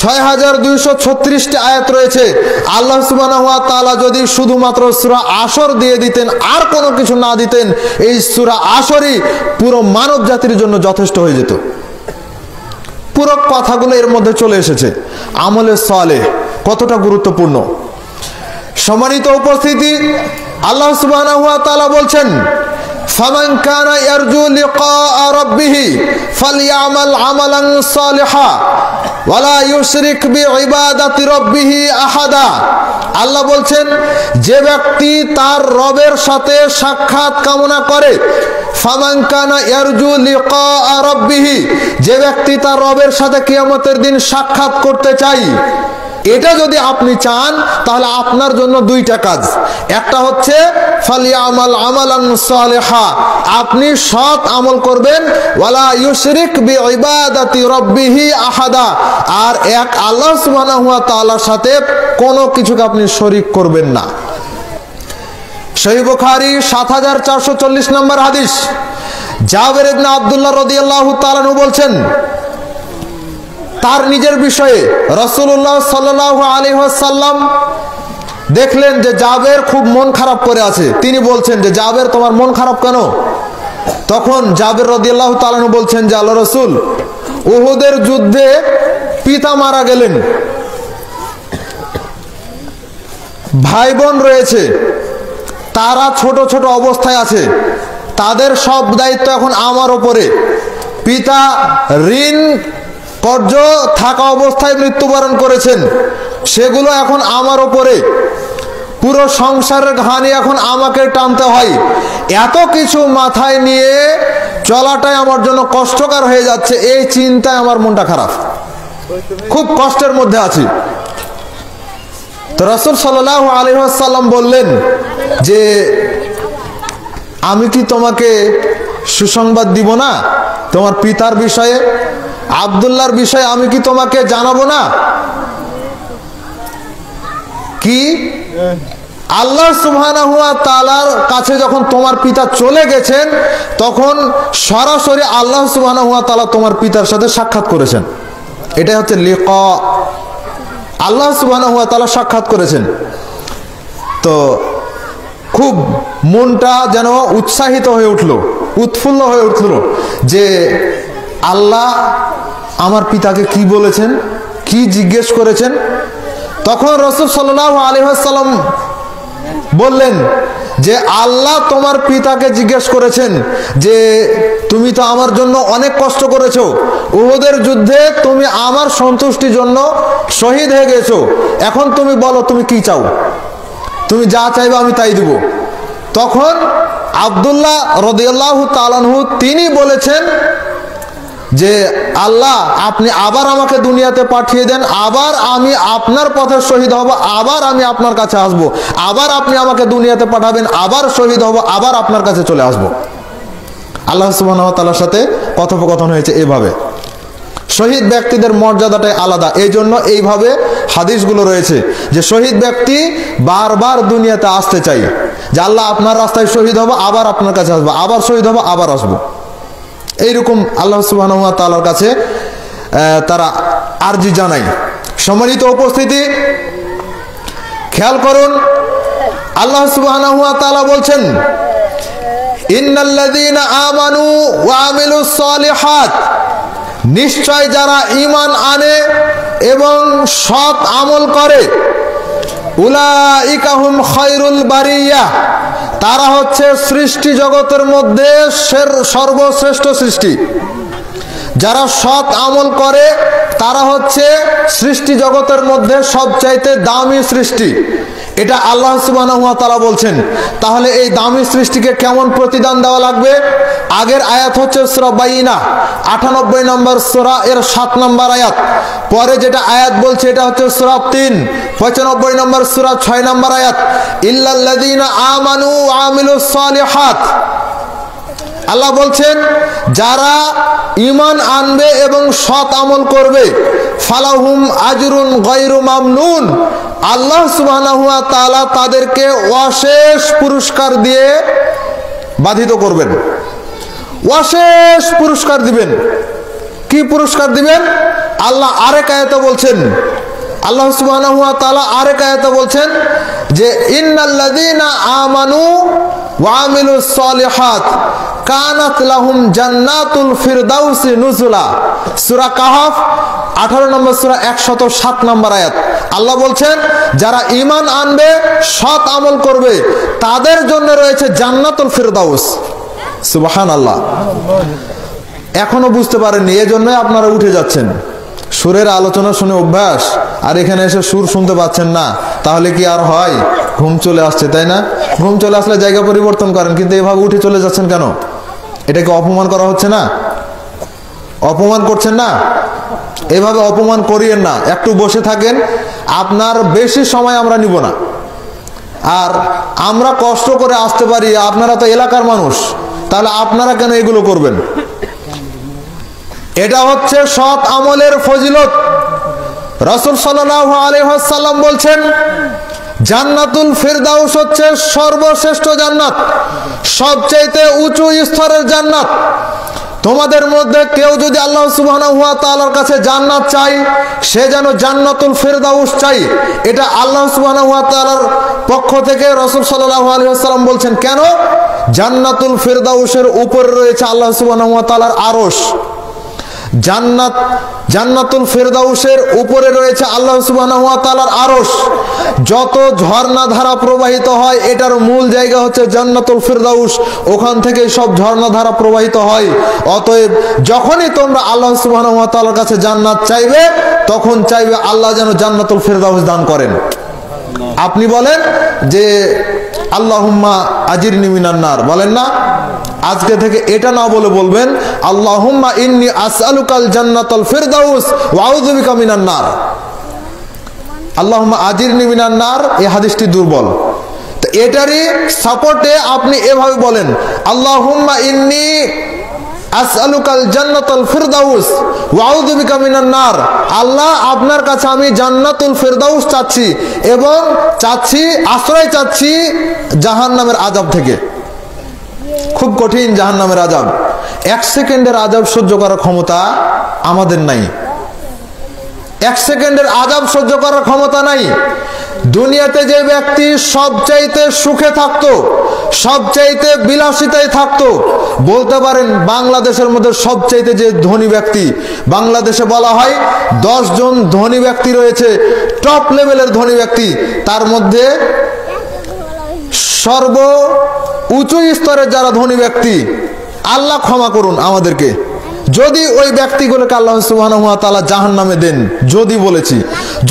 6236টি আয়াত রয়েছে। আল্লাহ সুবহানাহু ওয়া তাআলা যদি শুধুমাত্র সূরা আসর দিয়ে দিতেন, আর কোনো কিছু না দিতেন, এই সূরা আসরই পুরো মানব জাতির জন্য যথেষ্ট হয়ে যেত। পুরো কথাগুলো এর মধ্যে চলে এসেছে। আমলে সালেহ কতটা গুরুত্বপূর্ণ। সম্মানিত উপস্থিতি, আল্লাহ সুবহানাহু ওয়া তাআলা বলছেন, ফামান কানা ইয়ারজু লিকা রাব্বিহি ফালইআমাল আমালান সালিহা ওয়ালা ইউশরিক বিইবাদাতি রাব্বিহি আহাদা। আল্লাহ বলছেন, যে ব্যক্তি তার রবের সাথে সাক্ষাৎ কামনা করে, ফামান কানা ইয়ারজু লিকা রাব্বিহি, যে ব্যক্তি তার রবের সাথে কিয়ামতের দিন সাক্ষাৎ করতে চায়, এটা যদি আপনি চান তাহলে আপনার জন্য 2টা কাজ। একটা হচ্ছে ফালিয়ামাল আমালান সালিহা, আপনি সৎ আমল করবেন, ওয়ালা ইউশরিক বিইবাদাতি রাব্বিহি আহাদা, আর এক আল্লাহ সুবহানাহু ওয়া তাআলার সাথে কোনো কিছুকে আপনি শরীক করবেন না। সহিহ বুখারী 7440 নম্বর হাদিস, জাবের ইবনে আব্দুল্লাহ রাদিয়াল্লাহু তাআলা বলছেন, তার নিজের বিষয়ে রাসূলুল্লাহ সাল্লাল্লাহু আলাইহি ওয়াসাল্লাম দেখলেন যে জাবের খুব মন খারাপ করে আছে। তিনি বলছেন যে, জাবের, তোমার মন খারাপ কেন? তখন জাবের রাদিয়াল্লাহু তাআলা বলছেন যে, আল্লাহর রাসূল, উহুদের যুদ্ধে পিতা মারা গেলেন, ভাই বোন রয়েছে, তারা ছোট ছোট অবস্থায় আছে, তাদের সব দায়িত্ব এখন আমার উপরে। পিতা ঋণ কর্য থাকা অবস্থায় মৃত্যুবরণ করেছেন, সেগুলো এখন আমার উপরে। পুরো সংসারের ঘানি এখন আমাকে টানতে হয়। এত কিছু মাথায় নিয়ে চলাটাই আমার জন্য কষ্টকর হয়ে যাচ্ছে। এই চিন্তায় আমার মনটা খারাপ, খুব কষ্টের মধ্যে আছি। তো রাসূল সাল্লাল্লাহু আলাইহি ওয়াসাল্লাম বললেন যে, আমি কি তোমাকে সুসংবাদ দিব না? তোমার পিতার বিষয়ে, আব্দুল্লাহর বিষয়ে আমি কি তোমাকে জানাবো না? কি আল্লাহ সুবহানাহু ওয়া তাআলার কাছে যখন তোমার পিতা চলে গেছেন, তখন সরাসরি আল্লাহ সুবহানাহু ওয়া তাআলা তোমার পিতার সাথে সাক্ষাৎ করেছেন। এটাই হচ্ছে লিকা। আল্লাহ সুবহানাহু ওয়া তাআলা সাক্ষাৎ করেছেন। তো খুব মনটা যেন উৎসাহিত হয়ে উঠল, উৎফুল্ল হয়ে উঠল যে আল্লাহ আমার পিতাকে কি বলেছেন, কি জিজ্ঞেস করেছেন। তখন রাসূল সাল্লাল্লাহু আলাইহি ওয়াসাল্লাম বললেন যে, আল্লাহ তোমার পিতাকে জিজ্ঞেস করেছেন যে, তুমি তো আমার জন্য অনেক কষ্ট করেছো, উহুদের যুদ্ধে তুমি আমার সন্তুষ্টির জন্য শহীদ হয়ে গেছো, এখন তুমি বলো তুমি কি চাও, তুমি যা চাইবে আমি তাই দিব। তখন আব্দুল্লাহ রাদিয়াল্লাহু তাআলা আনহু তিনি বলেছেন যে, আল্লাহ আপনি আবার আমাকে দুনিয়াতে পাঠিয়ে দেন, আবার আমি আপনার পথে শহীদ হব, আবার আমি আপনার কাছে আসব, আবার আপনি আমাকে দুনিয়াতে পাঠাবেন, আবার শহীদ হব, আবার আপনার কাছে চলে আসব। আল্লাহ সুবহানাহু ওয়া তাআলার সাথে কথোপকথন হয়েছে এভাবে। শহীদ ব্যক্তিদের মর্যাদাটাই আলাদা, এই জন্য এইভাবে হাদিসগুলো রয়েছে যে শহীদ ব্যক্তি বারবার দুনিয়াতে আসতে চাই, যে আল্লাহ আপনার রাস্তায় শহীদ হবো, আবার আপনার কাছে আসবো, আবার শহীদ হবো, আবার আসবো। এইরকম আল্লাহ সুবহানাহু ওয়া তাআলার কাছে তারা আরজি জানায়। সম্মানিত উপস্থিতি, খেয়াল করুন, আল্লাহ সুবহানাহু ওয়া তাআলা বলছেন, ইন্নাল্লাযীনা আমানু ওয়া আমিলুস সালিহাত, নিশ্চয় যারা ঈমান আনে এবং সৎ আমল করে, উলাইকা হুম খায়রুল বারিয়াহ, তারা হচ্ছে সৃষ্টি জগতের মধ্যে সর্বশ্রেষ্ঠ সৃষ্টি। যারা সৎ আমল করে তারা হচ্ছে সৃষ্টি জগতের মধ্যে সবচাইতে দামি সৃষ্টি। এটা আল্লাহ সুবহানাহু ওয়া তাআলা বলছেন। তাহলে এই দামি সৃষ্টিকে কেমন প্রতিদান দেওয়া লাগবে? আগের আয়াত হচ্ছে সূরা বাইনা 98 নম্বর সূরা এর 7 নম্বর আয়াত। পরে যেটা আয়াত বলছে এটা হচ্ছে সূরা 3 95 নম্বর সূরা 6 নম্বর আয়াত, ইল্লাল্লাযীনা আমানু ওয়া আমিলুস সালিহাত। আল্লাহ বলছেন যারা ঈমান আনবে এবং সৎ আমল করবে, ফালাহুম আজরুন গায়রু মামনুন, আল্লাহ সুবহানাহু ওয়া তাআলা তাদেরকে অশেষ পুরস্কার দিয়ে বাধিত করবেন, অশেষ পুরস্কার দিবেন। কি পুরস্কার দিবেন? আল্লাহ আরেক আয়াতে বলছেন, আল্লাহ সুবহানাহু ওয়া তাআলা আরেক আয়াতে বলছেন যে ইন্নাল্লাযীনা আমানু ওয়া আমিলুস সালিহাত কানাত লাহুম জান্নাতুল ফিরদাউসি নুজুলা। সূরা কাহফ 18 নম্বর সূরা 107 নম্বর আয়াত। আল্লাহ বলছেন যারা ঈমান আনবে, সৎ আমল করবে, তাদের জন্য রয়েছে জান্নাতুল ফিরদাউস। সুবহানাল্লাহ। এখনো বুঝতে পারেননি, এজন্যই আপনারা উঠে যাচ্ছেন। সুরের আলোচনা শুনে অভ্যাস, আর এখানে এসে সুর শুনতে পাচ্ছেন না, তাহলে কি আর হয়? ঘুম চলে আসছে, তাই না? ঘুম চলে আসলে জায়গা পরিবর্তন করেন, কিন্তু এভাবে উঠে চলে যাচ্ছেন কেন? এটাকে অপমান করা হচ্ছে না? অপমান করছেন না? এভাবে অপমান করিয়েন না, একটু বসে থাকেন। আপনার বেশি সময় আমরা নিব না। আর আমরা কষ্ট করে আসতে পারি, আপনারা তো এলাকার মানুষ, তাহলে আপনারা কেন এগুলো করবেন? এটা হচ্ছে সৎ আমলের ফজিলত। রাসূল সাল্লাল্লাহু আলাইহি ওয়াসাল্লাম বলছেন জান্নাতুল ফিরদাউস হচ্ছে সর্বশ্রেষ্ঠ জান্নাত, সবচাইতে উঁচু স্তরের জান্নাত। তোমাদের মধ্যে কেউ যদি আল্লাহ সুবহানাহু ওয়া তাআলার কাছে জান্নাত চাই, সে যেন জান্নাতুল ফিরদাউস চাই। এটা আল্লাহ সুবহানাহু ওয়া তাআলার পক্ষ থেকে রাসূল সাল্লাল্লাহু আলাইহি ওয়াসাল্লাম বলছেন। কেন? জান্নাতুল ফিরদাউসের উপরে রয়েছে আল্লাহ সুবহানাহু ওয়া তাআলার আরশ। জান্নাতুল ফিরদাউসের উপরে রয়েছে আল্লাহ সুবহানাহু ওয়া তাআলার আরশ। যত ঝর্ণা ধারা প্রবাহিত হয় এটার মূল জায়গা হচ্ছে জান্নাতুল ফিরদাউস, ওখান থেকে সব ঝর্ণা ধারা প্রবাহিত হয়। অতএব যখনই তোমরা আল্লাহ সুবহানাহু ওয়া তাআলার কাছে জান্নাত চাইবে, তখন চাইবে আল্লাহ যেন জান্নাতুল ফিরদাউস দান করেন। আপনি বলেন যে আল্লাহুম্মা আজিরনি মিনান নার, বলেন না? আজকে থেকে এটা না বলে বলবেন আল্লাহুম্মা ইন্নী আসআলুকাল জান্নাতুল ফিরদাউস ওয়া আউযু বিকা মিনান নার। আল্লাহুম্মা আজিরনি মিনান নার, এই হাদিসটি দুর্বল। তো এটারই সাপোর্টে আপনি এভাবে বলেন আল্লাহুম্মা ইন্নী আসআলুকাল জান্নাতুল ফিরদাউস ওয়া আউযু বিকা মিনান নার। আল্লাহ, আপনার কাছে আমি জান্নাতুল ফিরদাউস চাচ্ছি এবং আশ্রয় চাচ্ছি জাহান্নামের আযাব থেকে। খুব কঠিন জাহান্নামের আযাব। 1 সেকেন্ডের আযাব সহ্য করার ক্ষমতা আমাদের নাই। 1 সেকেন্ডের আযাব সহ্য করার ক্ষমতা নাই। দুনিয়াতে যে ব্যক্তি সবচাইতে সুখে থাকতো, সবচাইতে বিলাসিতায় থাকতো, বলতে পারেন বাংলাদেশের মধ্যে সবচাইতে যে ধনী ব্যক্তি, বাংলাদেশে বলা হয় 10 জন ধনী ব্যক্তি রয়েছে, টপ লেভেলের ধনী ব্যক্তি। তার মধ্যে সর্ব উঁচু স্তরের যারা ধনী ব্যক্তি, আল্লাহ ক্ষমা করুন আমাদেরকে, যদি ওই ব্যক্তিগুলোকে আল্লাহ সুবহানাহু ওয়া তাআলা জাহান্নামে দেন, যদি বলেছি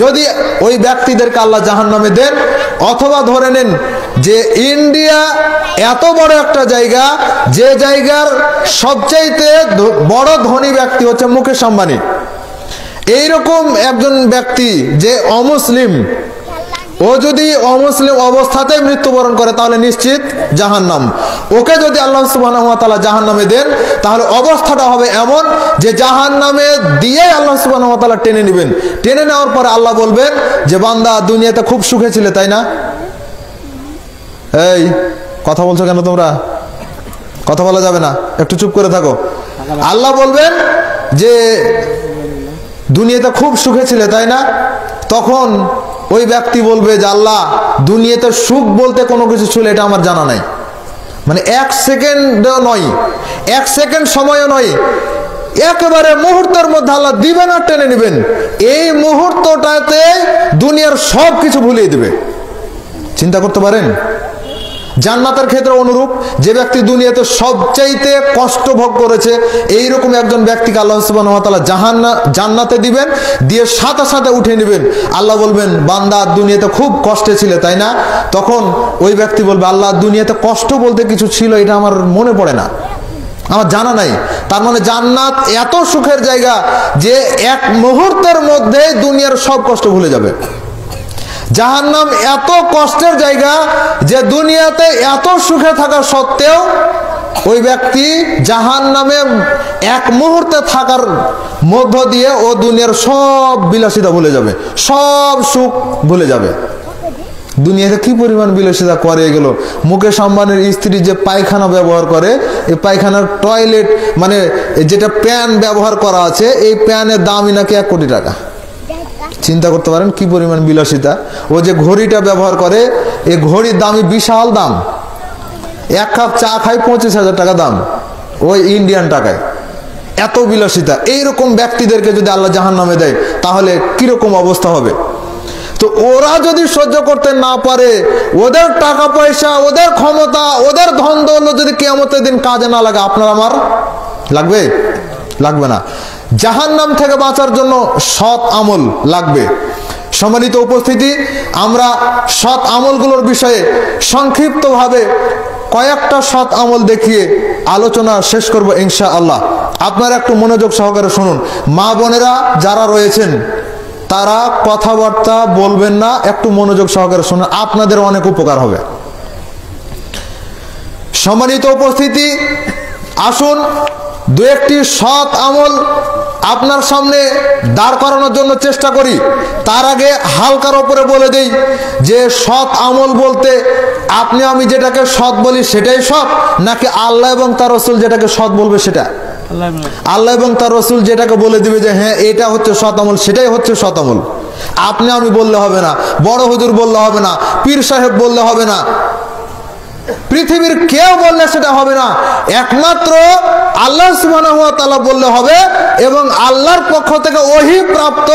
যদি ওই ব্যক্তিদেরকে আল্লাহ জাহান্নামে দেন, অথবা ধরে নেন যে ইন্ডিয়া এত বড় একটা জায়গা, যে জায়গার সবচাইতে বড় ধনী ব্যক্তি হচ্ছে মুকেশ আম্বানি, এইরকম একজন ব্যক্তি যে অমুসলিম, ও যদি অমুসলিম অবস্থাতেই মৃত্যুবরণ করে তাহলে নিশ্চিত জাহান্নাম। ওকে যদি আল্লাহ সুবহানাহু ওয়া তাআলা জাহান্নামে দেন তাহলে অবস্থাটা হবে এমন যে জাহান্নামে দিয়ে আল্লাহ সুবহানাহু ওয়া তাআলা টেনে নেবেন। টেনে নেওয়ার পরে আল্লাহ বলবেন যে বান্দা দুনিয়াতে খুব সুখে ছিলে তাই না? এই কথা বলছো কেন তোমরা? কথা বলা যাবে না, একটু চুপ করে থাকো। আল্লাহ বলবেন যে দুনিয়াতে খুব সুখে ছিলে তাই না? তখন ওই ব্যক্তি বলবে যে আল্লাহ দুনিয়াতে সুখ বলতে কোনো কিছু ছিল এটা আমার জানা নাই। মানে এক সেকেন্ডও নয়, এক সেকেন্ড সময়ও নয়, একেবারে মুহূর্তের মধ্যে আল্লাহ দিবেন আর টেনে নেবেন। এই মুহূর্তটাতে দুনিয়ার সব কিছু ভুলিয়ে দিবে। চিন্তা করতে পারেন? জান্নাতের ক্ষেত্রে অনুরূপ, যে ব্যক্তি দুনিয়াতে সবচাইতে কষ্ট ভোগ করেছে এইরকম একজন ব্যক্তিকে আল্লাহ সুবহানাহু ওয়া তাআলা জান্নাতে দিবেন, দিয়ে সাথে সাথে উঠে নেবেন। আল্লাহ বলবেন বান্দা দুনিয়াতে খুব কষ্টে ছিলে তাই না? তখন ওই ব্যক্তি বলবে আল্লাহ দুনিয়াতে কষ্ট বলতে কিছু ছিল এটা আমার মনে পড়ে না, আমার জানা নাই। তার মানে জান্নাত এত সুখের জায়গা যে এক মুহূর্তের মধ্যে দুনিয়ার সব কষ্ট ভুলে যাবে। জাহান্নাম এত কষ্টের জায়গা যে দুনিয়াতে এত সুখে থাকা সত্ত্বেও ওই ব্যক্তি জাহান্নামে এক মুহূর্তে থাকার মধ্য দিয়ে ও দুনিয়ার সব বিলাসিতা ভুলে যাবে, সব সুখ ভুলে যাবে। দুনিয়াতে কি পরিমাণ বিলাসিতা করে এগুলো। মুকেশ আম্বানির স্ত্রী যে পায়খানা ব্যবহার করে, এই পায়খানার টয়লেট মানে যেটা প্যান ব্যবহার করা আছে, এই প্যানের দামই নাকি 1 কোটি টাকা। চিন্তা করতে পারেন কি পরিমাণ বিলাসিতা। ও যে ঘড়িটা ব্যবহার করে, এই ঘড়ির দামই বিশাল দাম। 1 কাপ চা খাই 25,000 টাকা দাম, ওই ইন্ডিয়ান টাকায়। এত বিলাসিতা। এইরকম ব্যক্তিদেরকে যদি আল্লাহ জাহান্নামে দেয় তাহলে কিরকম অবস্থা হবে? তো ওরা যদি সহ্য করতে না পারে, ওদের টাকা পয়সা, ওদের ক্ষমতা, ওদের ধন দৌলত যদি কিয়ামতের দিন কাজে না লাগে, আপনার আমার লাগবে? লাগবে না। জাহান্নাম থেকে বাঁচার জন্য সৎ আমল লাগবে। সম্মানিত উপস্থিতি, আমরা সৎ আমলগুলোর বিষয়ে সংক্ষিপ্তভাবে কয়েকটা সৎ আমল দেখিয়ে আলোচনা শেষ করব ইনশাআল্লাহ। আপনারা একটু মনোযোগ সহকারে শুনুন। মা বোনেরা যারা রয়েছেন তারা কথাবার্তা বলবেন না, একটু মনোযোগ সহকারে শুনুন, আপনাদের অনেক উপকার হবে। সম্মানিত উপস্থিতি, আসুন দু একটি সৎ আমল আপনার সামনে দাঁড় করানোর জন্য চেষ্টা করি। তার আগে হালকার ওপরে বলে দেই যে সৎ আমল বলতে আপনি আমি যেটাকে সৎ বলি সেটাই সৎ, নাকি আল্লাহ এবং তার রাসূল যেটাকে সৎ বলবে সেটা? আল্লাহ এবং তার রাসূল যেটাকে বলে দিবে যে হ্যাঁ এটা হচ্ছে সৎ আমল, সেটাই হচ্ছে সৎ আমল। আপনি আমি বললে হবে না, বড় হুজুর বললে হবে না, পীর সাহেব বললে হবে না, পৃথিবীর কেউ বললে সেটা হবে না। একমাত্র আল্লাহ সুবহানাহু ওয়া তাআলা বললে হবে, এবং আল্লাহর পক্ষ থেকে ওহী প্রাপ্ত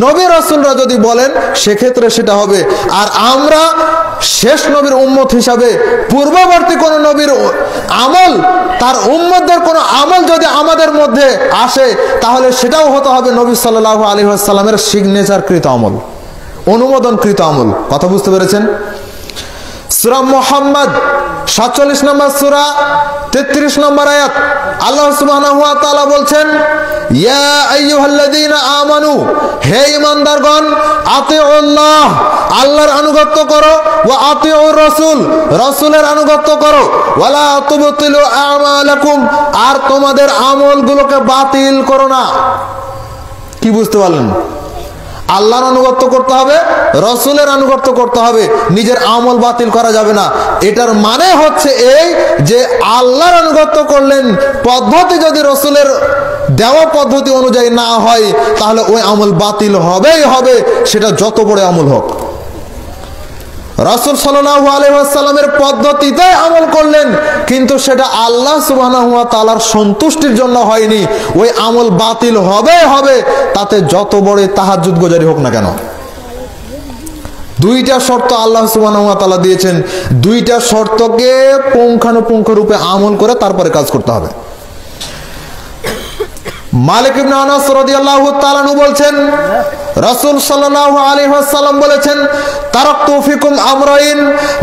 নবী রাসূলরা যদি বলেন সেক্ষেত্রে সেটা হবে। আর আমরা শেষ নবীর উম্মত হিসাবে পূর্ববর্তী কোন নবীর আমল, তার উম্মতদের কোন আমল যদি আমাদের মধ্যে আসে তাহলে সেটাও হতে হবে নবী সাল্লাল্লাহু আলাইহি ওয়াসাল্লামের সিগনেচারকৃত আমল, অনুমোদনকৃত আমল। কথা বুঝতে পেরেছেন? সূরা মুহাম্মদ 47 নম্বর সূরা 33 নম্বর আয়াত, আল্লাহ সুবহানাহু ওয়া তাআলা বলছেন ইয়া আইয়ুহাল্লাযীনা আমানু, হে ঈমানদারগণ, আতিউল্লাহ, আল্লাহর আনুগত্য করো, ওয়া আতিউর রাসূল, রাসূলের আনুগত্য করো, ওয়ালা তুবতিলু আমালাকুম, আর তোমাদের আমলগুলোকে বাতিল করো না। কি বুঝতে পারলেন? আল্লাহর আনুগত্য করতে হবে, রাসূলের আনুগত্য করতে হবে, নিজের আমল বাতিল করা যাবে না। এটার মানে হচ্ছে এই যে আল্লাহর আনুগত্য করলেন, পদ্ধতি যদি রাসূলের দেওয়া পদ্ধতি অনুযায়ী না হয় তাহলে ওই আমল বাতিল হবেই হবে, সেটা যত বড় আমল হোক। রাসূল সাল্লাল্লাহু আলাইহি ওয়াসাল্লামের পদ্ধতিতে আমল করলেন, কিন্তু সেটা আল্লাহ সুবহানাহু ওয়া তাআলার সন্তুষ্টির জন্য হয়নি, ওই আমল বাতিল হবে হবে, তাতে যত বড় তাহাজ্জুদ গুজারি হোক না কেন। দুইটা শর্ত আল্লাহ সুবহানাহু ওয়া তাআলা দিয়েছেন, দুইটা শর্তকে পুঙ্খানুপুঙ্খ রূপে আমল করে তারপরে কাজ করতে হবে। মালিক ইবনে আনাস রাদিয়াল্লাহু তাআলা আনহু বলছেন রাসূল সাল্লাল্লাহু আলাইহি ওয়াসাল্লাম বলেছেন তারাকতু ফিকুম আমরাইন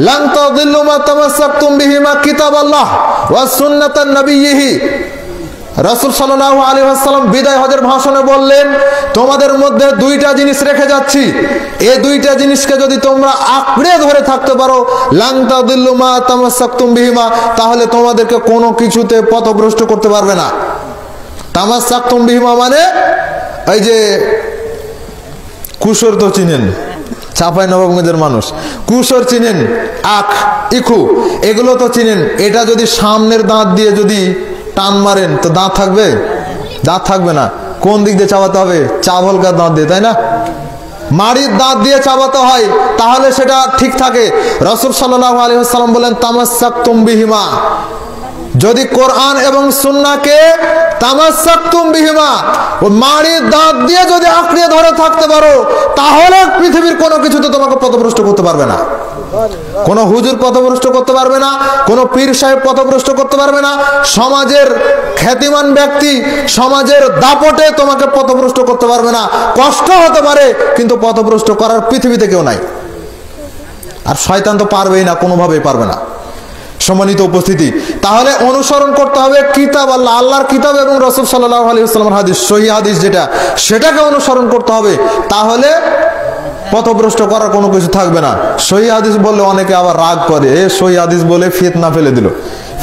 লান তাযিল্লু মা তামাসসাকতুম বিহিমা কিতাবাল্লাহ ওয়া সুন্নাতান নাবিয়্যিহি রাসূল সাল্লাল্লাহু আলাইহি ওয়াসাল্লাম বিদায় হজের ভাষণে বললেন, তোমাদের মধ্যে দুইটা জিনিস রেখে যাচ্ছি, এই দুইটা জিনিসকে যদি তোমরা আঁকড়ে ধরে থাকতে পারো, লান তাদিল্লু মা তামাসসাকতুম বিহিমা, তাহলে তোমাদেরকে কোনো কিছুতে পথভ্রষ্ট করতে পারবে না। তামাসসাকতুম বিহিমা মানে এই যে কুসর তো চিনেন, চাঁপাইনবাবগঞ্জের মানুষ কুসর চিনেন, আখ, ইখু এগুলো তো চিনেন। এটা যদি সামনের দাঁত দিয়ে যদি টান মারেন তো দাঁত থাকবে? দাঁত থাকবে না। কোন দিক দিয়ে চাবাতে হবে? চাবলকার দাঁত দিয়ে, তাই না? মাড়ির দাঁত দিয়ে চাবাতে হয়, তাহলে সেটা ঠিক থাকে। রাসূল সাল্লাল্লাহু আলাইহি ওয়াসাল্লাম বলেন, তামাসসাকতুম বিহিমা, যদি কোরআন এবং সুন্নাহকে তামাসসাকতুম বিহিমা, ও মাড়ির দাঁত দিয়ে যদি আঁকড়ে ধরে থাকতে পারো, তাহলে পৃথিবীর কোনো কিছুতে তোমাকে পথভ্রষ্ট করতে পারবে না। কোনো হুজুর পথভ্রষ্ট করতে পারবে না, কোনো পীর সাহেব পথভ্রষ্ট করতে পারবে না, সমাজের খ্যাতিমান ব্যক্তি সমাজের দাপটে তোমাকে পথভ্রষ্ট করতে পারবে না। কষ্ট হতে পারে, কিন্তু পথভ্রষ্ট করার পৃথিবীতে কেউ নাই। আর শয়তান তো পারবেই না, কোনোভাবেই পারবে না। সম্মানিত উপস্থিতি, তাহলে অনুসরণ করতে হবে কিতাব আল্লাহ, আল্লাহর কিতাব এবং রাসূল সাল্লাল্লাহু আলাইহি ওয়াসাল্লামের হাদিস, সহিহ হাদিস যেটা, সেটাকে অনুসরণ করতে হবে। তাহলে পথভ্রষ্ট করার কোনো কিছু থাকবে না। সহিহ হাদিস বললে অনেকে আবার রাগ করে, এ সহিহ হাদিস বলে ফিতনা ফেলে দিল,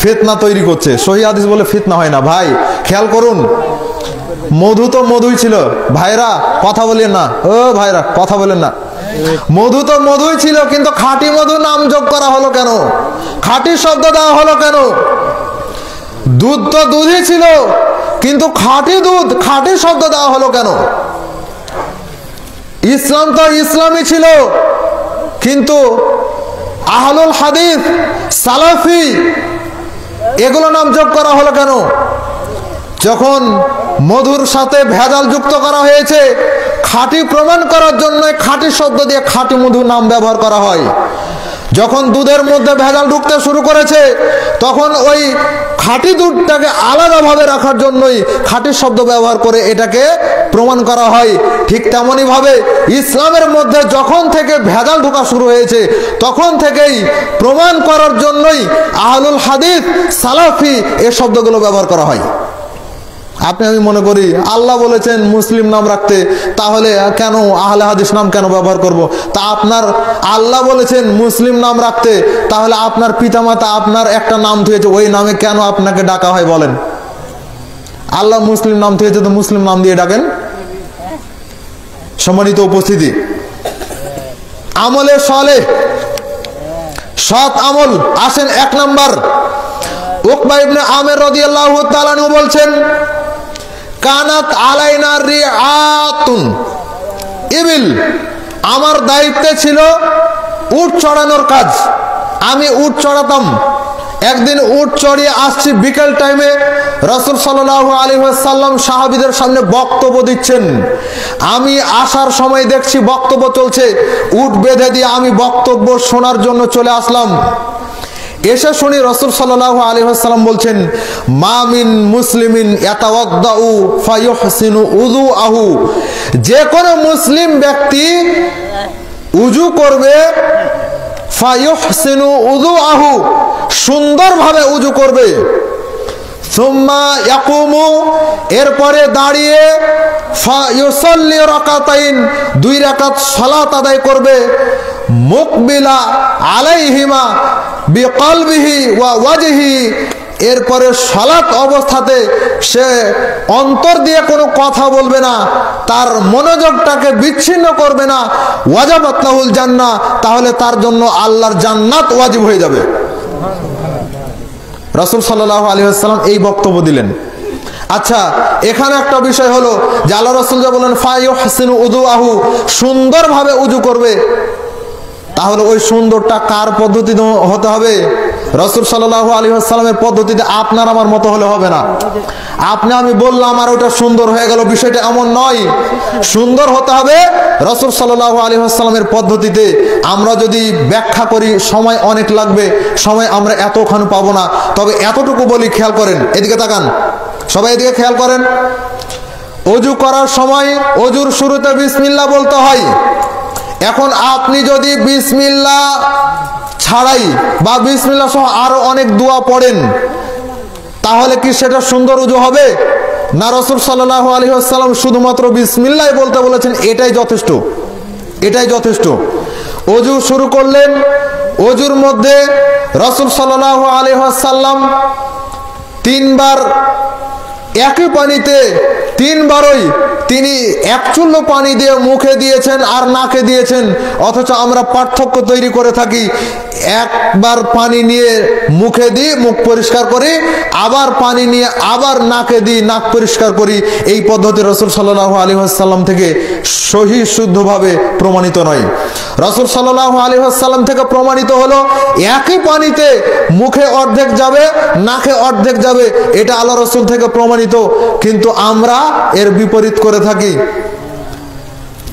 ফিতনা তৈরি করছে। সহিহ হাদিস বলে ফিতনা হয় না ভাই, খেয়াল করুন। মধু তো মধুই ছিল, ভাইরা কথা বলেন না, ও ভাইরা কথা বলেন না। মধু তো মধুই ছিল, কিন্তু খাঁটি মধু নাম যোগ করা হলো কেন? খাঁটি শব্দ দেওয়া হলো কেন? দুধ তো দুধই ছিল, কিন্তু খাঁটি দুধ, খাঁটি শব্দ দেওয়া হলো কেন? ইসলাম তো ইসলামই ছিল, কিন্তু আহলুল হাদিস, সালাফি এগুলো নাম যোগ করা হলো কেন? যখন মধুর সাথে ভেজাল যুক্ত করা হয়েছে, খাঁটি প্রমাণ করার জন্য খাঁটি শব্দ দিয়ে খাঁটি মধু নাম ব্যবহার করা হয়। যখন দুধের মধ্যে ভেজাল ঢুকতে শুরু করেছে, তখন ওই খাঁটি দুধটাকে আলাদাভাবে রাখার জন্যই খাঁটি শব্দ ব্যবহার করে এটাকে প্রমাণ করা হয়। ঠিক তেমনই ভাবে ইসলামের মধ্যে যখন থেকে ভেজাল ঢোকা শুরু হয়েছে, তখন থেকেই প্রমাণ করার জন্যই আহলুল হাদিস, সালাফি এই শব্দগুলো ব্যবহার করা হয়। আপনি আমি মনে করি আল্লাহ বলেছেন মুসলিম নাম রাখতে, তাহলে কেন আহলে হাদিস নাম কেন ব্যবহার করব? তা আপনার আল্লাহ বলেছেন মুসলিম নাম রাখতে, তাহলে আপনার পিতামাতা আপনার একটা নাম থুয়েছে, ওই নামে কেন আপনাকে ডাকা হয় বলেন? আল্লাহ মুসলিম নাম থুয়েছে, তো মুসলিম নাম দিয়ে ডাকেন। সম্মানিত উপস্থিতি, আমলে সালেহ, সৎ আমল। আসেন 1 নাম্বার, উকবা ইবনে আমির রাদিয়াল্লাহু তাআলা আনহু বলছেন, কানাত আলাইনা রিআতুন ইবিল, আমার দায়িত্বে ছিল উট চড়ানোর কাজ, আমি উট চড়াতাম। একদিন উট চড়িয়ে আসছি বিকেল টাইমে, রাসূল সাল্লাল্লাহু আলাইহি ওয়াসাল্লাম সাহাবীদের সামনে বক্তব্য দিচ্ছেন। আমি আসার সময় দেখছি বক্তব্য চলছে, উট বেঁধে দিয়ে আমি বক্তব্য শোনার জন্য চলে আসলাম। এসে শুনি রাসূল সাল্লাল্লাহু আলাইহি ওয়াসাল্লাম বলছেন, মা মিন মুসলিমিন ইয়াতাওয়াদ্দাউ ফায়ুহসিনু উযুআহু, যে কোনো মুসলিম ব্যক্তি উযু করবে, ফায়ুহসিনু উযুআহু, সুন্দরভাবে উযু করবে, সুম্মা ইয়াকুমু, এরপরে দাঁড়িয়ে, ফায়ুসাল্লি রাকাতাইন, 2 রাকাত সালাত আদায় করবে, মুকবিলা আলাইহিমা বিকলবিহি ওয়া ওয়াজহি, এরপরে সালাত অবস্থাতে সে অন্তর দিয়ে কোনো কথা বলবে না, তার মনোযোগটাকে বিচ্ছিন্ন করবে না। ওয়াজাবাত লাহুল জান্নাহ, তাহলে তার জন্য আল্লাহর জান্নাত ওয়াজিব হয়ে যাবে। রাসূল সাল্লাল্লাহু আলাইহি ওয়াসাল্লাম এই বক্তব্য দিলেন। আচ্ছা, এখানে একটা বিষয় হলো যে আল্লাহ রাসূল যা বলেন ফায়ুহসিনু উযুআহু, সুন্দরভাবে উযু করবে, তাহলে ওই সুন্দরটা কার পদ্ধতিতে হতে হবে? রাসূল সাল্লাল্লাহু আলাইহি ওয়াসাল্লামের পদ্ধতিতে। আপনার আমার মতো হলে হবে না। আপনি আমি বললাম আর ওটা সুন্দর হয়ে গেল, বিষয়টা এমন নয়। সুন্দর হতে হবে রাসূল সাল্লাল্লাহু আলাইহি ওয়াসাল্লামের পদ্ধতিতে। আমরা যদি ব্যাখ্যা করি সময় অনেক লাগবে, সময় আমরা এতক্ষণ পাবো না। তবে এতটুকু বলি, খেয়াল করেন, এদিকে তাকান, সবাই এদিকে খেয়াল করেন। ওযু করার সময় ওযুর শুরুতে বিসমিল্লাহ বলতে হয়। এখন আপনি যদি বিসমিল্লাহ ছাড়াই বা বিসমিল্লাহ সহ আরো অনেক দোয়া পড়েন, তাহলে কি সেটা সুন্দর উজু হবে? না, রাসূল সাল্লাল্লাহু আলাইহি ওয়াসাল্লাম শুধুমাত্র বিসমিল্লাহ বলতে বলেছেন, এটাই যথেষ্ট, এটাই যথেষ্ট। অজু শুরু করলেন, অজুর মধ্যে রাসূল সাল্লাল্লাহু আলাইহি ওয়াসাল্লাম তিনবার একই পানিতে তিনবারই তিনি এক চুল্লো পানি দিয়ে মুখে দিয়েছেন আর নাকে দিয়েছেন। অথচ আমরা পার্থক্য তৈরি করে থাকি, একবার পানি নিয়ে মুখে দিই, মুখ পরিষ্কার করি, আবার পানি নিয়ে আবার নাকে দিই, নাক পরিষ্কার করি। এই পদ্ধতি রাসূল সাল্লাল্লাহু আলাইহি ওয়াসাল্লাম থেকে সহি শুদ্ধভাবে প্রমাণিত নয়। রাসূল সাল্লাল্লাহু আলাইহি ওয়াসাল্লাম থেকে প্রমাণিত হলো একই পানিতে মুখে অর্ধেক যাবে, নাকে অর্ধেক যাবে, এটা আল্লাহ রাসূল থেকে প্রমাণিত। কিন্তু আমরা এর বিপরীত করে থাকি।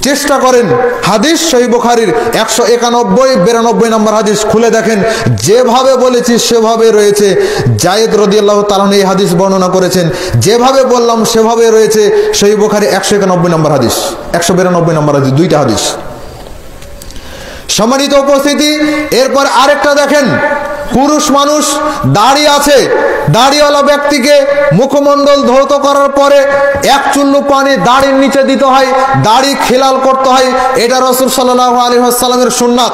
চেষ্টা করেন, হাদিস সহিহ বুখারীর 191-92 নম্বর হাদিস খুলে দেখেন, যেভাবে বলেছি সেভাবে রয়েছে। যায়েদ রাদিয়াল্লাহু তাআলা এই হাদিস বর্ণনা করেছেন, যেভাবে বললাম সেভাবে রয়েছে। সহিহ বুখারী 191 নম্বর হাদিস, 192 নম্বর হাদিস, দুইটা হাদিস। সম্মানিত উপস্থিতি, এরপর আরেকটা দেখেন, পুরুষ মানুষ দাড়ি আছে, দাড়িওয়ালা ব্যক্তিকে মুখমণ্ডল ধৌত করার পরে এক চুল্লু পানি দাড়ির নিচে দিতে হয়, দাড়ি খিলাল করতে হয়। এটা রাসূল সাল্লাল্লাহু আলাইহি ওয়াসাল্লামের সুন্নাত।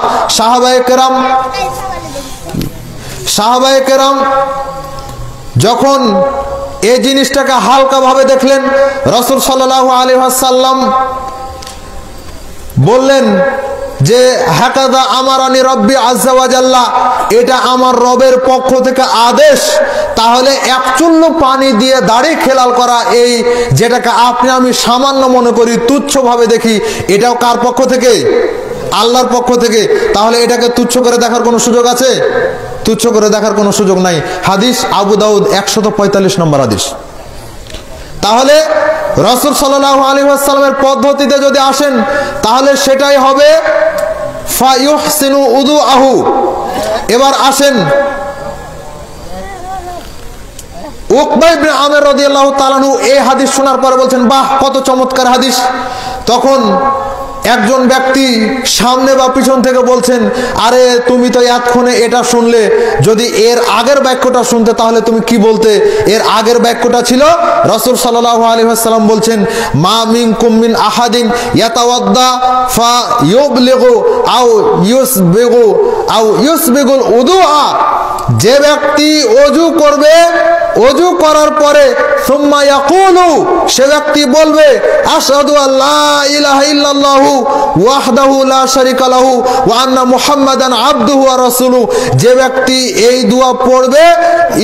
সাহাবায়ে কেরাম যখন এই জিনিসটাকে হালকাভাবে দেখলেন, রাসূল সাল্লাল্লাহু আলাইহি ওয়াসাল্লাম বললেন যে হাকাদা আমারানি রব্বি আযজা ওয়া জাল্লা, এটা আমার রবের পক্ষ থেকে আদেশ। তাহলে এক চুল্লু পানি দিয়ে দাড়ি খেলাল করা, এই যেটাকে আপনি আমি সামান্য মনে করি, তুচ্ছভাবে দেখি, এটাও কার পক্ষ থেকে? আল্লাহর পক্ষ থেকে। তাহলে এটাকে তুচ্ছ করে দেখার কোনো সুযোগ আছে? তুচ্ছ করে দেখার কোনো সুযোগ নাই। হাদিস আবু দাউদ 145 নম্বর হাদিস। তাহলে রাসূল সাল্লাল্লাহু আলাইহি ওয়াসাল্লামের পদ্ধতিতে যদি আসেন, তাহলে সেটাই হবে ফায়ুহসিনু উযুআহু। এবার আসেন, উকবা ইবনে আমির রাদিয়াল্লাহু তাআলা আনহু এই হাদিস শোনার পরে বলছেন, বাহ, কত চমৎকার হাদিস। তখন একজন ব্যক্তি সামনে বা পিছন থেকে বলছেন, আরে তুমি তো এতক্ষণে এটা শুনলে, যদি এর আগের বাক্যটা শুনতে তাহলে তুমি কি বলতে? এর আগের বাক্যটা ছিল রাসূল সাল্লাল্লাহু আলাইহি ওয়াসাল্লাম বলছেন, মা মিনকুম মিন আহাদিন ইয়াতাওয়াদ্দা ফা ইউবলিগু আও ইউসবিগুল উযুআ। যে ব্যক্তি ওযু করবে, ওযু করার পরে সুম্মা ইয়াকুলু, সে ব্যক্তি বলবে, আশহাদু আল্লা ইলাহা ইল্লাল্লাহু ওয়াহদাহু লা শারীকা লাহু ওয়া আন্না মুহাম্মাদান আবদুহু ওয়া রাসূলুহু। যে ব্যক্তি এই দোয়া পড়বে,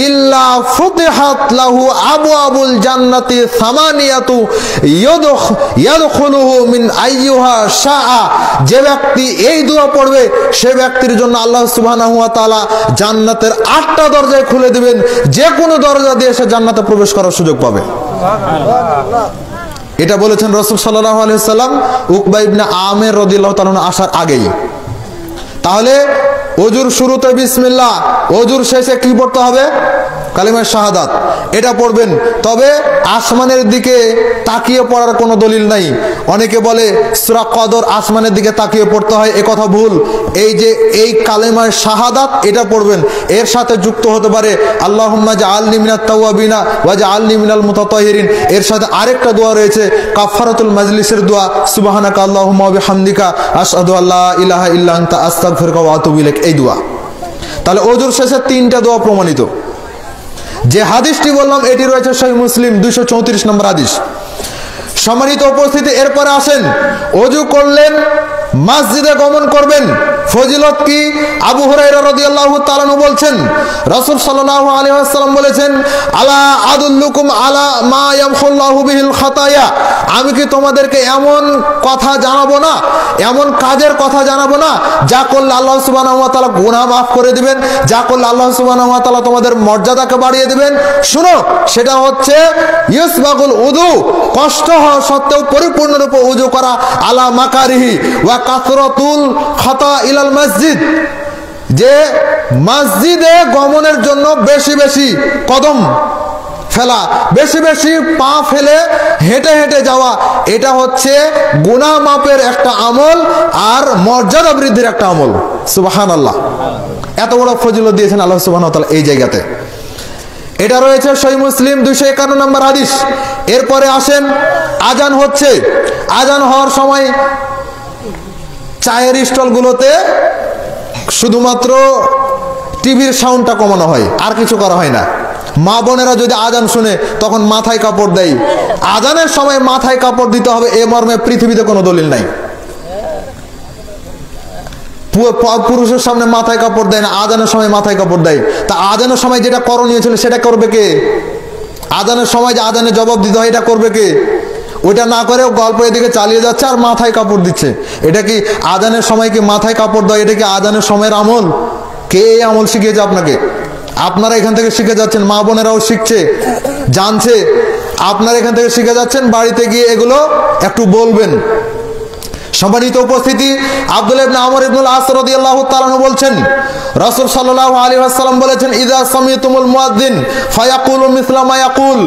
ইল্লা ফুতিহাত লাহু আবওয়াবুল জান্নাতি সামানিয়াতু ইয়াদখুলুহু মিন আইয়ুহা শাআ। যে ব্যক্তি এই দোয়া পড়বে, সে ব্যক্তির জন্য আল্লাহ সুবহানাহু ওয়া তাআলা জান্নাতের 8টা দরজা খুলে দিবেন, যে কোনো দরজা দিয়ে সে জান্নাতে প্রবেশ করার সুযোগ পাবে। এটা বলেছেন রাসূল সাল্লাল্লাহু আলাইহি ওয়াসাল্লাম উকবা ইবনে আমির রাদিয়াল্লাহু তাআলা আসার আগেই। তাহলে ওযুর শুরুতে বিসমিল্লাহ, ওযুর শেষে কি পড়তে হবে? কালিমা শাহাদাত, এটা পড়বেন। তবে আসমানের দিকে তাকিয়ে পড়ার কোনো দলিল নাই। অনেকে বলে সূরা কদর আসমানের দিকে তাকিয়ে পড়তে হয়, এ কথা ভুল। এই যে এই কালিমা শাহাদাত, এটা পড়বেন। এর সাথে যুক্ত হতে পারে আল্লাহুম্মা জাআলনি মিনাত তাওয়াবিনা ওয়া জাআলনি মিনাল মুতাতাহহিরিন। এর সাথে আরেকটা দোয়া রয়েছে, কাফারাতুল মাজলিসের দোয়া, সুবহানাকা আল্লাহুম্মা ওয়া বিহামদিকা আশহাদু আল্লা ইলাহা ইল্লা আনতা আস্তাগফিরুকা ওয়া আতুবু ইলাইক, এই দোয়া। তাহলে ওযুর শেষে 3টা দোয়া প্রমাণিত। যে হাদিসটি বললাম এটি রয়েছে সহিহ মুসলিম 234 নম্বর হাদিস। সম্মানিত উপস্থিতি, এরপরে আসেন, ওযু করলেন, মসজিদে গমন করবেন। ফজিলত কি? আবু হুরায়রা রাদিয়াল্লাহু তাআলা বলছেন, রাসূল সাল্লাল্লাহু আলাইহি ওয়াসাল্লাম বলেছেন, আলা আদুল্লুকুম আলা মা ইয়ামহুল্লাহু বিহিল খাতায়া। আমি কি তোমাদেরকে এমন কথা জানাবো না, এমন কাজের কথা জানাবো না, যা করলে আল্লাহ সুবহানাহু ওয়া তাআলা গুনাহ মাফ করে দিবেন, যা করলে আল্লাহ সুবহানাহু ওয়া তাআলা তোমাদের মর্যাদাকে বাড়িয়ে দিবেন? শুনো, সেটা হচ্ছে ইউসবাগুল উযু, কষ্ট হওয়া সত্ত্বেও পরিপূর্ণরূপে ওযু করা, আলা মাকারিহি ওয়া কাসরাতুল খাতা ইলাল মসজিদ। যে মসজিদে গমনের জন্য বেশি বেশি কদম ফেলা, বেশি বেশি পা ফেলে হেঁটে হেঁটে যাওয়া, এটা হচ্ছে গুনাহ মাপের একটা আমল আর মর্যাদা বৃদ্ধির একটা আমল। সুবহানাল্লাহ, এত বড় ফজিলত দিয়েছেন আল্লাহ সুবহানাহু ওয়া তাআলা এই জায়গাতে। এটা রয়েছে সহিহ মুসলিম 251 নম্বর হাদিস। এরপরে আসেন আজান হচ্ছে, আজান হওয়ার সময় চায়ের স্টলগুলোতে শুধুমাত্র টিভির সাউন্ডটা কমানো হয়, আর কিছু করা হয় না। মা বোনেরা যদি আজান শুনে তখন মাথায় কাপড় দেয়। আজানের সময় মাথায় কাপড় দিতে হবে এ মর্মে পৃথিবীতে কোনো দলিল নাই। পুরুষের সামনে মাথায় কাপড় দেয় না, আজানের সময় মাথায় কাপড় দেয়। তা আজানের সময় যেটা করণীয় ছিল সেটা করবে কে? আজানের সময় যে আজানে জবাব দিতে হয় এটা করবে কে? ওইটা না করে গল্প এদিকে চালিয়ে যাচ্ছে আর মাথায় কাপড় দিচ্ছে। এটা কি আজানের সময় কি মাথায় কাপড় দেয়? এটা কি আজানের সময়ের আমল? কে এই আমল শিখিয়েছে আপনাকে? আপনারা এখান থেকে শিখে যাচ্ছেন, মা বোনেরাও শিখছে, জানছে। আপনারা এখান থেকে শিখে যাচ্ছেন, বাড়িতে গিয়ে এগুলো একটু বলবেন। সম্মানিত উপস্থিতি, আব্দুল্লাহ ইবনে আমর ইবনুল আস রাদিয়াল্লাহু তাআলা আনহু বলছেন, রাসূল সাল্লাল্লাহু আলাইহি ওয়াসাল্লাম বলেছেন, ইযা সামিতুমুল মুয়াজ্জিন ফায়াকুলু মিসলা মা ইয়াকুল,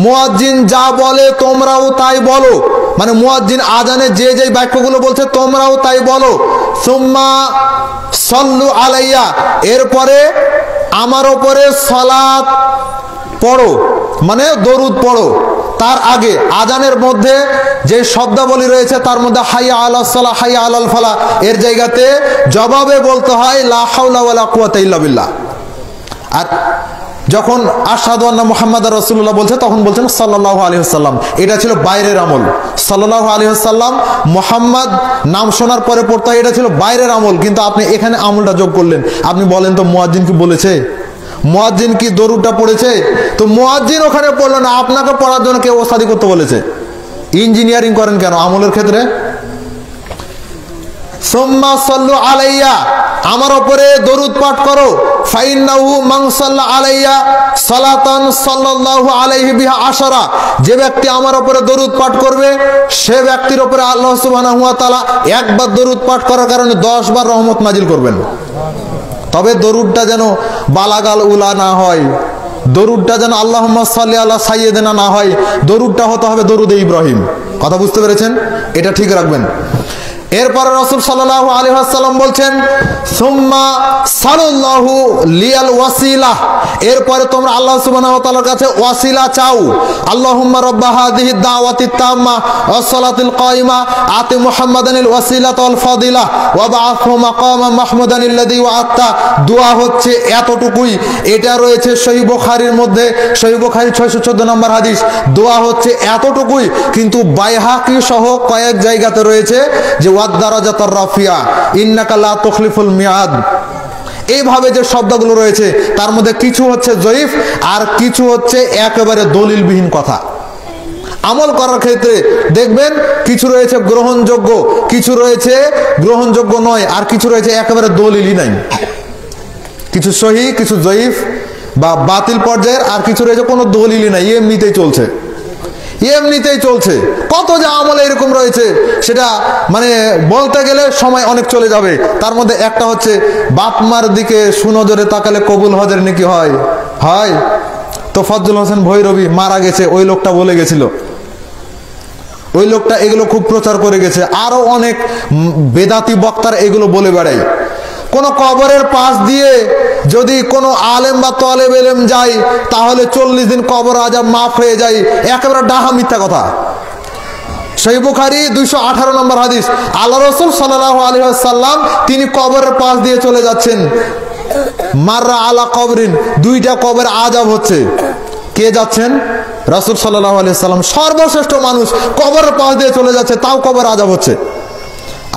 মুয়াজ্জিন যা বলে তোমরাও তাই বলো। মানে মুয়াজ্জিন আজানে যে যে বাক্যগুলো বলছে তোমরাও তাই বলো। সুম্মা সাল্লু আলাইয়া, এরপরে আমার উপরে সালাত পড়ো, মানে দরুদ পড়ো। তার আগে আজানের মধ্যে যে শব্দাবলী রয়েছে তার মধ্যে হাইয়া আলাস সালাহ, হাইয়া আলাল ফালাহ, এর জায়গাতে জবাবে বলতে হয় লা হাওলা ওয়ালা কুওয়াতা ইল্লা বিল্লাহ। আর যখন আশহাদু আন্না মুহাম্মাদার রাসূলুল্লাহ বলছে তখন বলছেন সাল্লাল্লাহু আলাইহি ওয়াসাল্লাম। এটা ছিল বাইরের আমল। সাল্লাল্লাহু আলাইহি ওয়াসাল্লাম মুহাম্মদ নাম শোনার পরে পড়তে হয়, এটা ছিল বাইরের আমল। কিন্তু আপনি এখানে আমলটা যোগ করলেন। আপনি বলেন তো মুয়াজ্জিন কি বলেছে? মুয়াজ্জিন কি দরুদটা পড়েছে? তো মুয়াজ্জিন ওখানে পড়লো না, আপনাকে পড়ার জন্য কেউ ওস্তাদি করতে বলেছে? ইঞ্জিনিয়ারিং করেন কেন আমলের ক্ষেত্রে? সুম্মা সাল্লু আলাইয়া, আমার উপরে দরুদ পাঠ করো। ফাইন্নাহু মান সাল্লা আলাইয়া সালাতান সাল্লাল্লাহু আলাইহি বিহা আশারা, যে ব্যক্তি আমার উপরে দরুদ পাঠ করবে সে ব্যক্তির উপরে আল্লাহ সুবহানাহু ওয়া তাআলা একবার দরুদ পাঠ করার কারণে 10 বার রহমত নাজিল করবেন। তবে দরুদটা যেন বালাগাল উলা না হয়, দরুদটা যেন আল্লাহুম্মা সাল্লি আলা সাইয়্যিদিনা না হয়, দরুদটা হতে হবে দরুদে ইব্রাহিম। কথা বুঝতে পেরেছেন? এটা ঠিক রাখবেন। এরপরে রাসূল সাল্লাল্লাহু আলাইহি ওয়াসাল্লাম বলছেন, সুম্মা সাল্লাল্লাহু লিয়াল ওয়াসিলা, এরপরে তোমরা আল্লাহ সুবহানাহু ওয়া তাআলার কাছে ওয়াসিলা চাও। আল্লাহুম্মা রাব্বা হাযিহি দাওয়াতিত তাম্মা ওয়াস সালাতিল কায়িমা আতি মুহাম্মাদানিল ওয়াসিলাতা ওয়াল ফাদিলা ওয়া বা'আথহু মাকামান মাহমুদানিল্লাযী ওয়া'আতা। দোয়া হচ্ছে এতটুকুই। এটা রয়েছে সহিহ বুখারীর মধ্যে, সহিহ বুখারী 614 নম্বর হাদিস। দোয়া হচ্ছে এতটুকুই, কিন্তু বাইহাকি সহ কয়েক জায়গাতে রয়েছে যে ওয়াদ-দারাজাতুর রাফিয়া ইন্নাকা লা তুখলিফুল মিয়াদ। এইভাবে যে শব্দগুলো রয়েছে তার মধ্যে কিছু হচ্ছে জয়ীফ আর কিছু হচ্ছে একেবারে দলিলবিহীন কথা। আমল করার ক্ষেত্রে দেখবেন কিছু রয়েছে গ্রহণযোগ্য, কিছু রয়েছে গ্রহণযোগ্য নয়, আর কিছু রয়েছে একেবারে দলিলই নাই। কিছু সহিহ, কিছু জয়ীফ বা বাতিল পর্যায়ের, আর কিছু রয়েছে কোনো দলিলই নাই, এমনিতেই চলছে, এমনিতেই চলছে। কত যে আমল এরকম রয়েছে সেটা মানে বলতে গেলে সময় অনেক চলে যাবে। তার মধ্যে একটা হচ্ছে বাপ মার দিকে সুনজরে তাকালে কবুল হজের নাকি হয়? হয় তো ফজল হোসেন ভৈরবী মারা গেছে, ওই লোকটা বলে গেছিল, ওই লোকটা এগুলো খুব প্রচার করে গেছে। আরো অনেক বেদাতি বক্তার এগুলো বলে বেড়ায়। কোন কবরের পাশ দিয়ে যদি কোনো আলেম বা তলেব এলেম যায় তাহলে 40 দিন কবর আযাব মাফ হয়ে যায়, একেবারে ডাহা মিথ্যা কথা। সহিহ বুখারী 218 নম্বর হাদিস। আল্লাহ রাসূল সাল্লাল্লাহু আলাইহি ওয়াসাল্লাম তিনি কবরের পাশ দিয়ে চলে যাচ্ছেন, মাররা আলা কবরিন, দুইটা কবর আযাব হচ্ছে। কে যাচ্ছেন? রাসূল সাল্লাল্লাহু আলাইহি ওয়াসাল্লাম, সর্বশ্রেষ্ঠ মানুষ, কবরের পাশ দিয়ে চলে যাচ্ছে, তাও কবর আযাব হচ্ছে।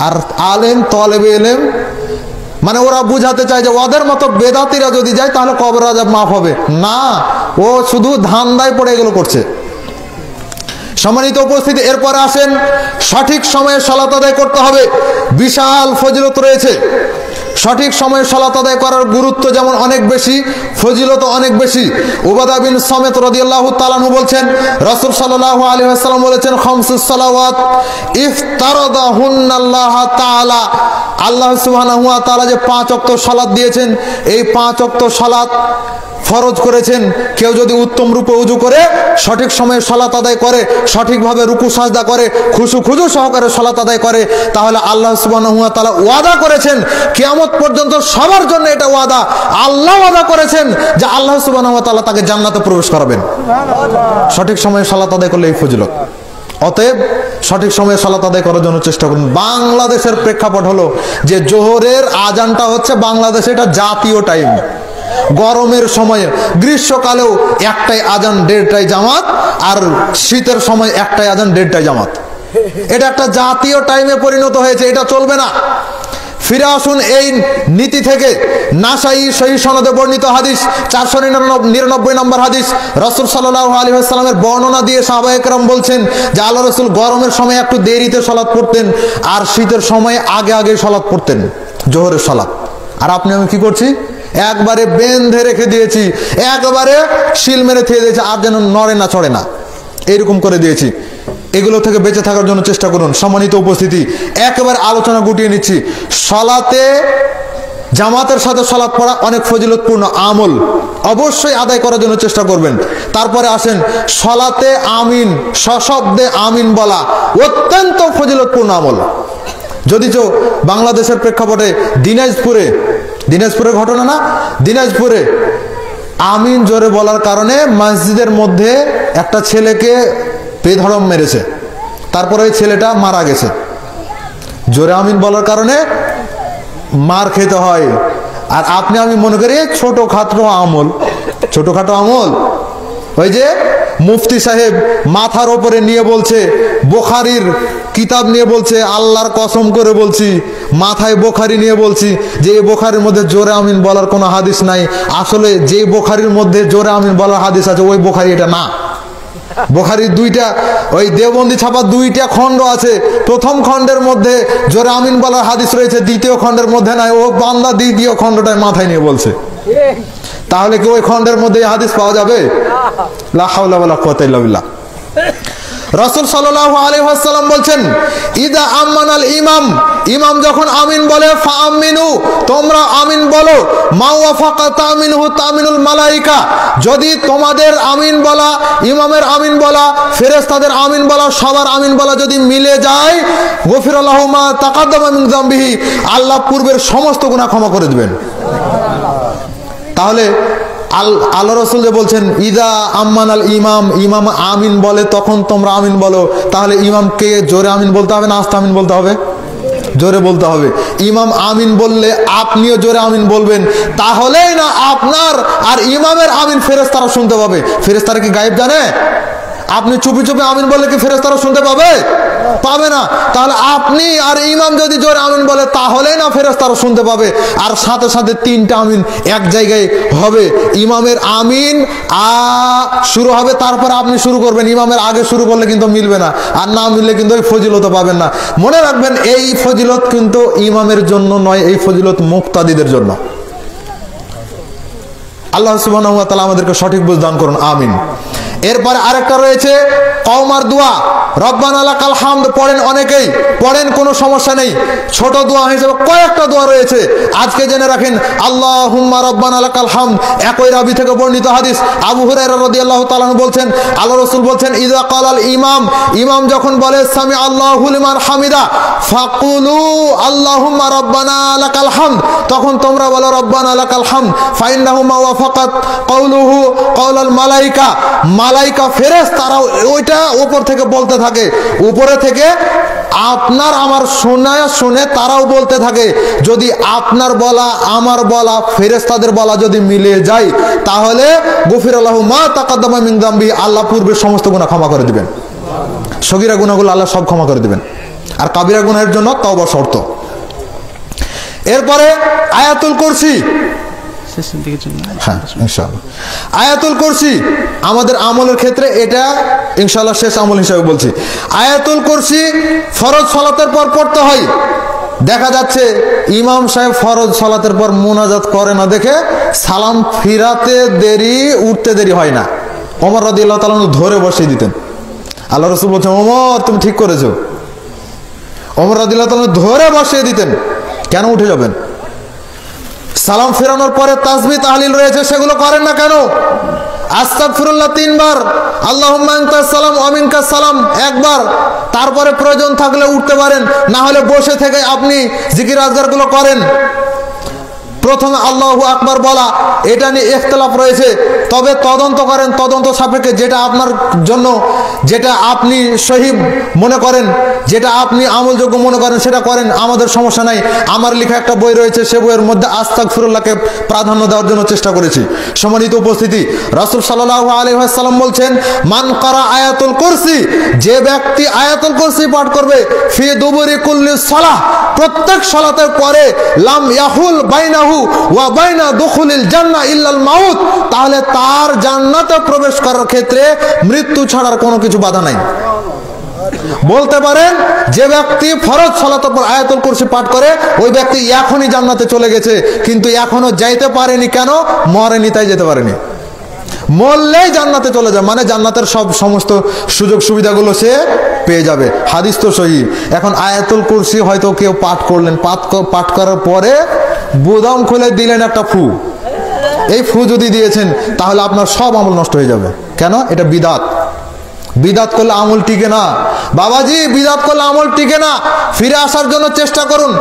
আর আলেম তলেবে এলেম মানে ওরা বুঝাতে চায় যে ওদের মতো বেদাতিরা যদি যায় তাহলে কবর আযাব মাফ হবে না, ও শুধু ধান্দায় পড়ে এগুলো করছে। সম্মানিত উপস্থিতি, এরপরে আসেন সঠিক সময়ে সালাত আদায় করতে হবে। বিশাল ফজিলত রয়েছে। সঠিক সময়ে সালাত আদায় করার গুরুত্ব যেমন অনেক বেশি, ফজিলত অনেক বেশি। উবাদা বিন সামিত রাদিয়াল্লাহু তাআলা আনহু বলছেন, রাসূল সাল্লাল্লাহু আলাইহি ওয়াসাল্লাম বলেছেন, খামসুস সালাওয়াত ইফতারাদাহুন্নাল্লাহু তাআলা আল্লাহ সুবহানাহু ওয়া তাআলা যে 5 ওয়াক্ত সালাত দিয়েছেন, এই 5 ওয়াক্ত সালাত ফরজ করেছেন। কেউ যদি উত্তম রূপে ওযু করে, সঠিক সময়ে সালাত আদায় করে, সঠিকভাবে রুকু সাজদা করে, খুশু সহকারে সালাত আদায় করে, তাহলে আল্লাহ সুবহানাহু ওয়া তাআলা ওয়াদা করেছেন কিয়ামত পর্যন্ত সবার জন্য এটা ওয়াদা। আল্লাহ ওয়াদা করেছেন যে আল্লাহ সুবহানাহু ওয়া তাআলা তাকে জান্নাতে প্রবেশ করাবেন সঠিক সময়ে সালাত আদায় করলে এই ফজিলত। অতএব সঠিক সময়ে সালাত আদায় করার জন্য চেষ্টা করুন। বাংলাদেশের প্রেক্ষাপট হলো যে জোহরের আজানটা হচ্ছে বাংলাদেশে এটা জাতীয় টাইম। গরমের সময়ে, গ্রীষ্মকালেও একটাই আজান 1:30টায় জামাত, আর শীতের সময় একটাই আজান 1:30টায় জামাত। এটা একটা জাতীয় টাইমে পরিণত হয়েছে, এটা চলবে না। ফিরে আসুন এই নীতি থেকে। নাসাই সহিহ সনদে বর্ণিত হাদিস 499 নম্বর হাদিস, রাসূল সাল্লাল্লাহু আলাইহি ওয়াসাল্লামের বর্ণনা দিয়ে সাহাবায়ে কেরাম বলছেন যে আল্লাহ রাসূল গরমের সময় একটু দেরিতে সালাত পড়তেন, আর শীতের সময় আগে সালাত পড়তেন, জোহরের সালাত। আর আপনি আমি কি করছি? একবারে বেঁধে রেখে দিয়েছি, একবারে শিল মেরে থিয়ে দিয়েছি, আর যেন নড়ে না চড়ে না, এইরকম করে দিয়েছি। এগুলো থেকে বেঁচে থাকার জন্য চেষ্টা করুন। সম্মানিত উপস্থিতি, একেবারে আলোচনা গুটিয়ে নিচ্ছি। সালাতে জামাতের সাথে সালাত পড়া অনেক ফজিলতপূর্ণ আমল, অবশ্যই আদায় করার জন্য চেষ্টা করবেন। তারপরে আসেন সালাতে আমিন, সশব্দে আমিন বলা অত্যন্ত ফজিলতপূর্ণ আমল। যদিচ বাংলাদেশের প্রেক্ষাপটে দিনাজপুরের ঘটনা না, দিনাজপুরে আমিন জোরে বলার কারণে মসজিদের মধ্যে একটা ছেলেকে বেধড়ক মেরেছে, তারপরে ওই ছেলেটা মারা গেছে। জোরে আমিন বলার কারণে মার খেতে হয়। আর আপনি আমি মনে করি ছোটখাটো আমল। ওই যে মুফতি সাহেব মাথার ওপরে নিয়ে বলছে, বুখারীর কিতাব নিয়ে বলছে, আল্লাহর কসম করে বলছি, মাথায় বুখারী নিয়ে বলছি যে এই বুখারীর মধ্যে জোরে আমিন বলার কোনো হাদিস নাই। আসলে যে বুখারীর মধ্যে জোরে আমিন বলার হাদিস আছে ওই বুখারী এটা না। বুখারীর দুইটা, ওই দেওবন্দি ছাপা 2টা খণ্ড আছে। প্রথম খণ্ডের মধ্যে জোরে আমিন বলার হাদিস রয়েছে, দ্বিতীয় খণ্ডের মধ্যে নাই। ও বান্দা দ্বিতীয় খণ্ডটায় মাথায় নিয়ে বলছে। তাহলে কি ওই খণ্ডের মধ্যে হাদিস পাওয়া যাবে? লা হাওলা ওয়ালা কুওয়াতা ইল্লা বিল্লাহ। রাসূল সাল্লাল্লাহু আলাইহি ওয়াসাল্লাম বলছেন, ইদা আমানাল ইমাম যখন আমিন বলে ফাআমিনু, তোমরা আমিন বলো। মা ওয়াফাকা তামিনহু তামিনুল মালায়েকা, যদি তোমাদের আমিন বলা, ইমামের আমিন বলা, ফেরেশতাদের আমিন বলা, সবার আমিন বলা যদি মিলে যায়, গফিরা লাহু মা তাকাদ্দামা মিন যামবিহি, আল্লাহ পূর্বের সমস্ত গুনাহ ক্ষমা করে দিবেন। তাহলে আল্লাহ রাসূল যে বলছেন ইদা আম্মানাল ইমাম আমিন বলে তখন তোমরা আমিন বলো, তাহলে ইমামকে জোরে আমিন বলতে হবে না আস্তে আমিন বলতে হবে? জোরে বলতে হবে। ইমাম আমিন বললে আপনিও জোরে আমিন বলবেন, তাহলেই না আপনার আর ইমামের আমিন ফেরেশতারা শুনতে পাবে। ফেরেশতারা কি গায়েব জানে? আপনি চুপি আমিন বললে কি ফেরেশতারা শুনতে পাবে? পাবে না। তাহলে আপনি আর ইমাম যদি জোরে আমিন বলে তাহলেই না ফেরেশতারা শুনতে পাবে। আর সাথে 3টা আমিন এক জায়গায় হবে। ইমামের আমিন শুরু হবে, তারপর আপনি শুরু করবেন। ইমামের আগে শুরু করলে কিন্তু মিলবে না, আর না মিললে কিন্তু ওই ফজিলত পাবেন না। মনে রাখবেন, এই ফজিলত কিন্তু ইমামের জন্য নয়, এই ফজিলত মুক্তাদিদের জন্য। আল্লাহ সুবহানাহু ওয়া তাআলা আমাদেরকে সঠিক বুঝ দান করুন, আমিন। এরপরে আরেকটা রয়েছে কওমার দোয়া, রব্বানা লাকাল হামদ। পড়েন অনেকেই, পড়েন, কোনো সমস্যা নেই। ছোট দোয়া হিসেবে কয়েকটা দোয়া রয়েছে, আজকে জেনে রাখেন। আল্লাহুম্মা রব্বানা লাকাল হামদ, একই রাবি থেকে বর্ণিত হাদিস। আবু হুরায়রা রাদিয়াল্লাহু তাআলা বলছেন, আল্লাহ রাসূল বলছেন, ইযা ক্বালাল ইমাম যখন বলে সামি আল্লাহু লিমান হামিদা, ফাকুলু আল্লাহুম্মা রব্বানা লাকাল হামদ, তখন তোমরা বলো রব্বানা লাকাল হামদ। ফাইন্নাহু মা ওয়াফাকাত কওলুহু কওলাল মালায়েকা, মালায়েকা ফেরেশতারা ওইটা উপর থেকে বলতে থাকে, উপরে থেকে আপনার আমার শুনে তারাও বলতে থাকে। যদি আপনার বলা আমার বলা ফেরেশতাদের বলা যদি মিলে যায়, তাহলে গফিরা লাহু মা তাকাদ্দামা মিন যামবি, আল্লাহ পূর্বের সমস্ত গুনাহ ক্ষমা করে দিবেন। সগীরা গুনাহগুলো আল্লাহ সব ক্ষমা করে দিবেন, আর কাবিরা গুনাহের জন্য তওবা শর্ত। এরপরে আয়াতুল কুরসি, হ্যাঁ ইনশাআল্লাহ আয়াতুল কুরসি আমাদের আমলের ক্ষেত্রে এটা ইনশাআল্লাহ শেষ আমল হিসেবে বলছি। আয়াতুল কুরসি ফরজ সালাতের পর পড়তে হয়। দেখা যাচ্ছে ইমাম সাহেব ফরজ সালাতের পর মুনাজাত করে না দেখে সালাম ফিরাতে দেরি, উঠতে দেরি হয় না। ওমর রাদিয়াল্লাহু তাআলা ধরে বসিয়ে দিতেন। আল্লাহ রাসূল বলছেন, ওমর তুমি ঠিক করেছো। ওমর রাদিয়াল্লাহু তাআলা ধরে বসিয়ে দিতেন। কেন উঠে যাবেন? সালাম ফেরানোর পরে তাসবিহ তাহলিল রয়েছে, সেগুলো করেন না কেন? আস্তাগফিরুল্লাহ 3 বার, আল্লাহুম্মা আনতাস সালাম ওয়া মিনকাস সালাম 1 বার। তারপরে প্রয়োজন থাকলে উঠতে পারেন, না হলে বসে থেকে আপনি জিকির আজকারগুলো করেন। প্রথমে আল্লাহু আকবার বলা, এটা নিয়ে ইখতিলাফ রয়েছে, তবে তদন্ত করেন, তদন্ত সাপেক্ষে যেটা আপনার জন্য, যেটা আপনি সহি মনে করেন, যেটা আপনি আমলযোগ্য মনে করেন সেটা করেন, আমাদের সমস্যা নাই। আমার লেখা একটা বই রয়েছে, সে বইয়ের মধ্যে আস্তাগফিরুল্লাহকে প্রাধান্য দেওয়ার জন্য চেষ্টা করেছি। সম্মানিত উপস্থিতি, রাসূল সাল্লাল্লাহু আলাইহি ওয়াসাল্লাম বলছেন, মান কারা আয়াতুল কুরসি, যে ব্যক্তি আয়াতুল কুরসি পাঠ করবে, ফি দুবুরি কুল্লি সালাহ, প্রত্যেক সালাতের পরে, লাম ইয়াহুল বাইনাহু ওয়া বাইনা দুখুলিল জান্নাহ ইল্লাল মাউত, তাহলে তার জান্নাতে প্রবেশ করার ক্ষেত্রে মৃত্যু ছাড়ার কোনো কিছু বাধা নাই। বলতে পারেন যে ব্যক্তি ফরজ সালাতের পর আয়াতুল কুরসি পাঠ করে, ওই ব্যক্তি এখনই জান্নাতে চলে গেছে, কিন্তু এখনো যাইতে পারেনি। কেন? মরেনি, তাই যেতে পারেনি। মরলেই জান্নাতে চলে যায়, মানে জান্নাতের সমস্ত সুযোগ সুবিধাগুলো সে পেয়ে যাবে। হাদিস তো সহি। এখন আয়াতুল কুরসি হয়তো কেউ পাঠ করলেন, পাঠ করার পরে বুদাম খুলে দিলেন একটা ফু, এই ফু যদি দিয়েছেন তাহলে আপনার সব আমল নষ্ট হয়ে যাবে। কেন? এটা বিদাত। বিদাত করলে আমল টিকে না বাবাজি, বিদাত করলে আমল টিকে না। ফিরে আসার জন্য চেষ্টা করুন।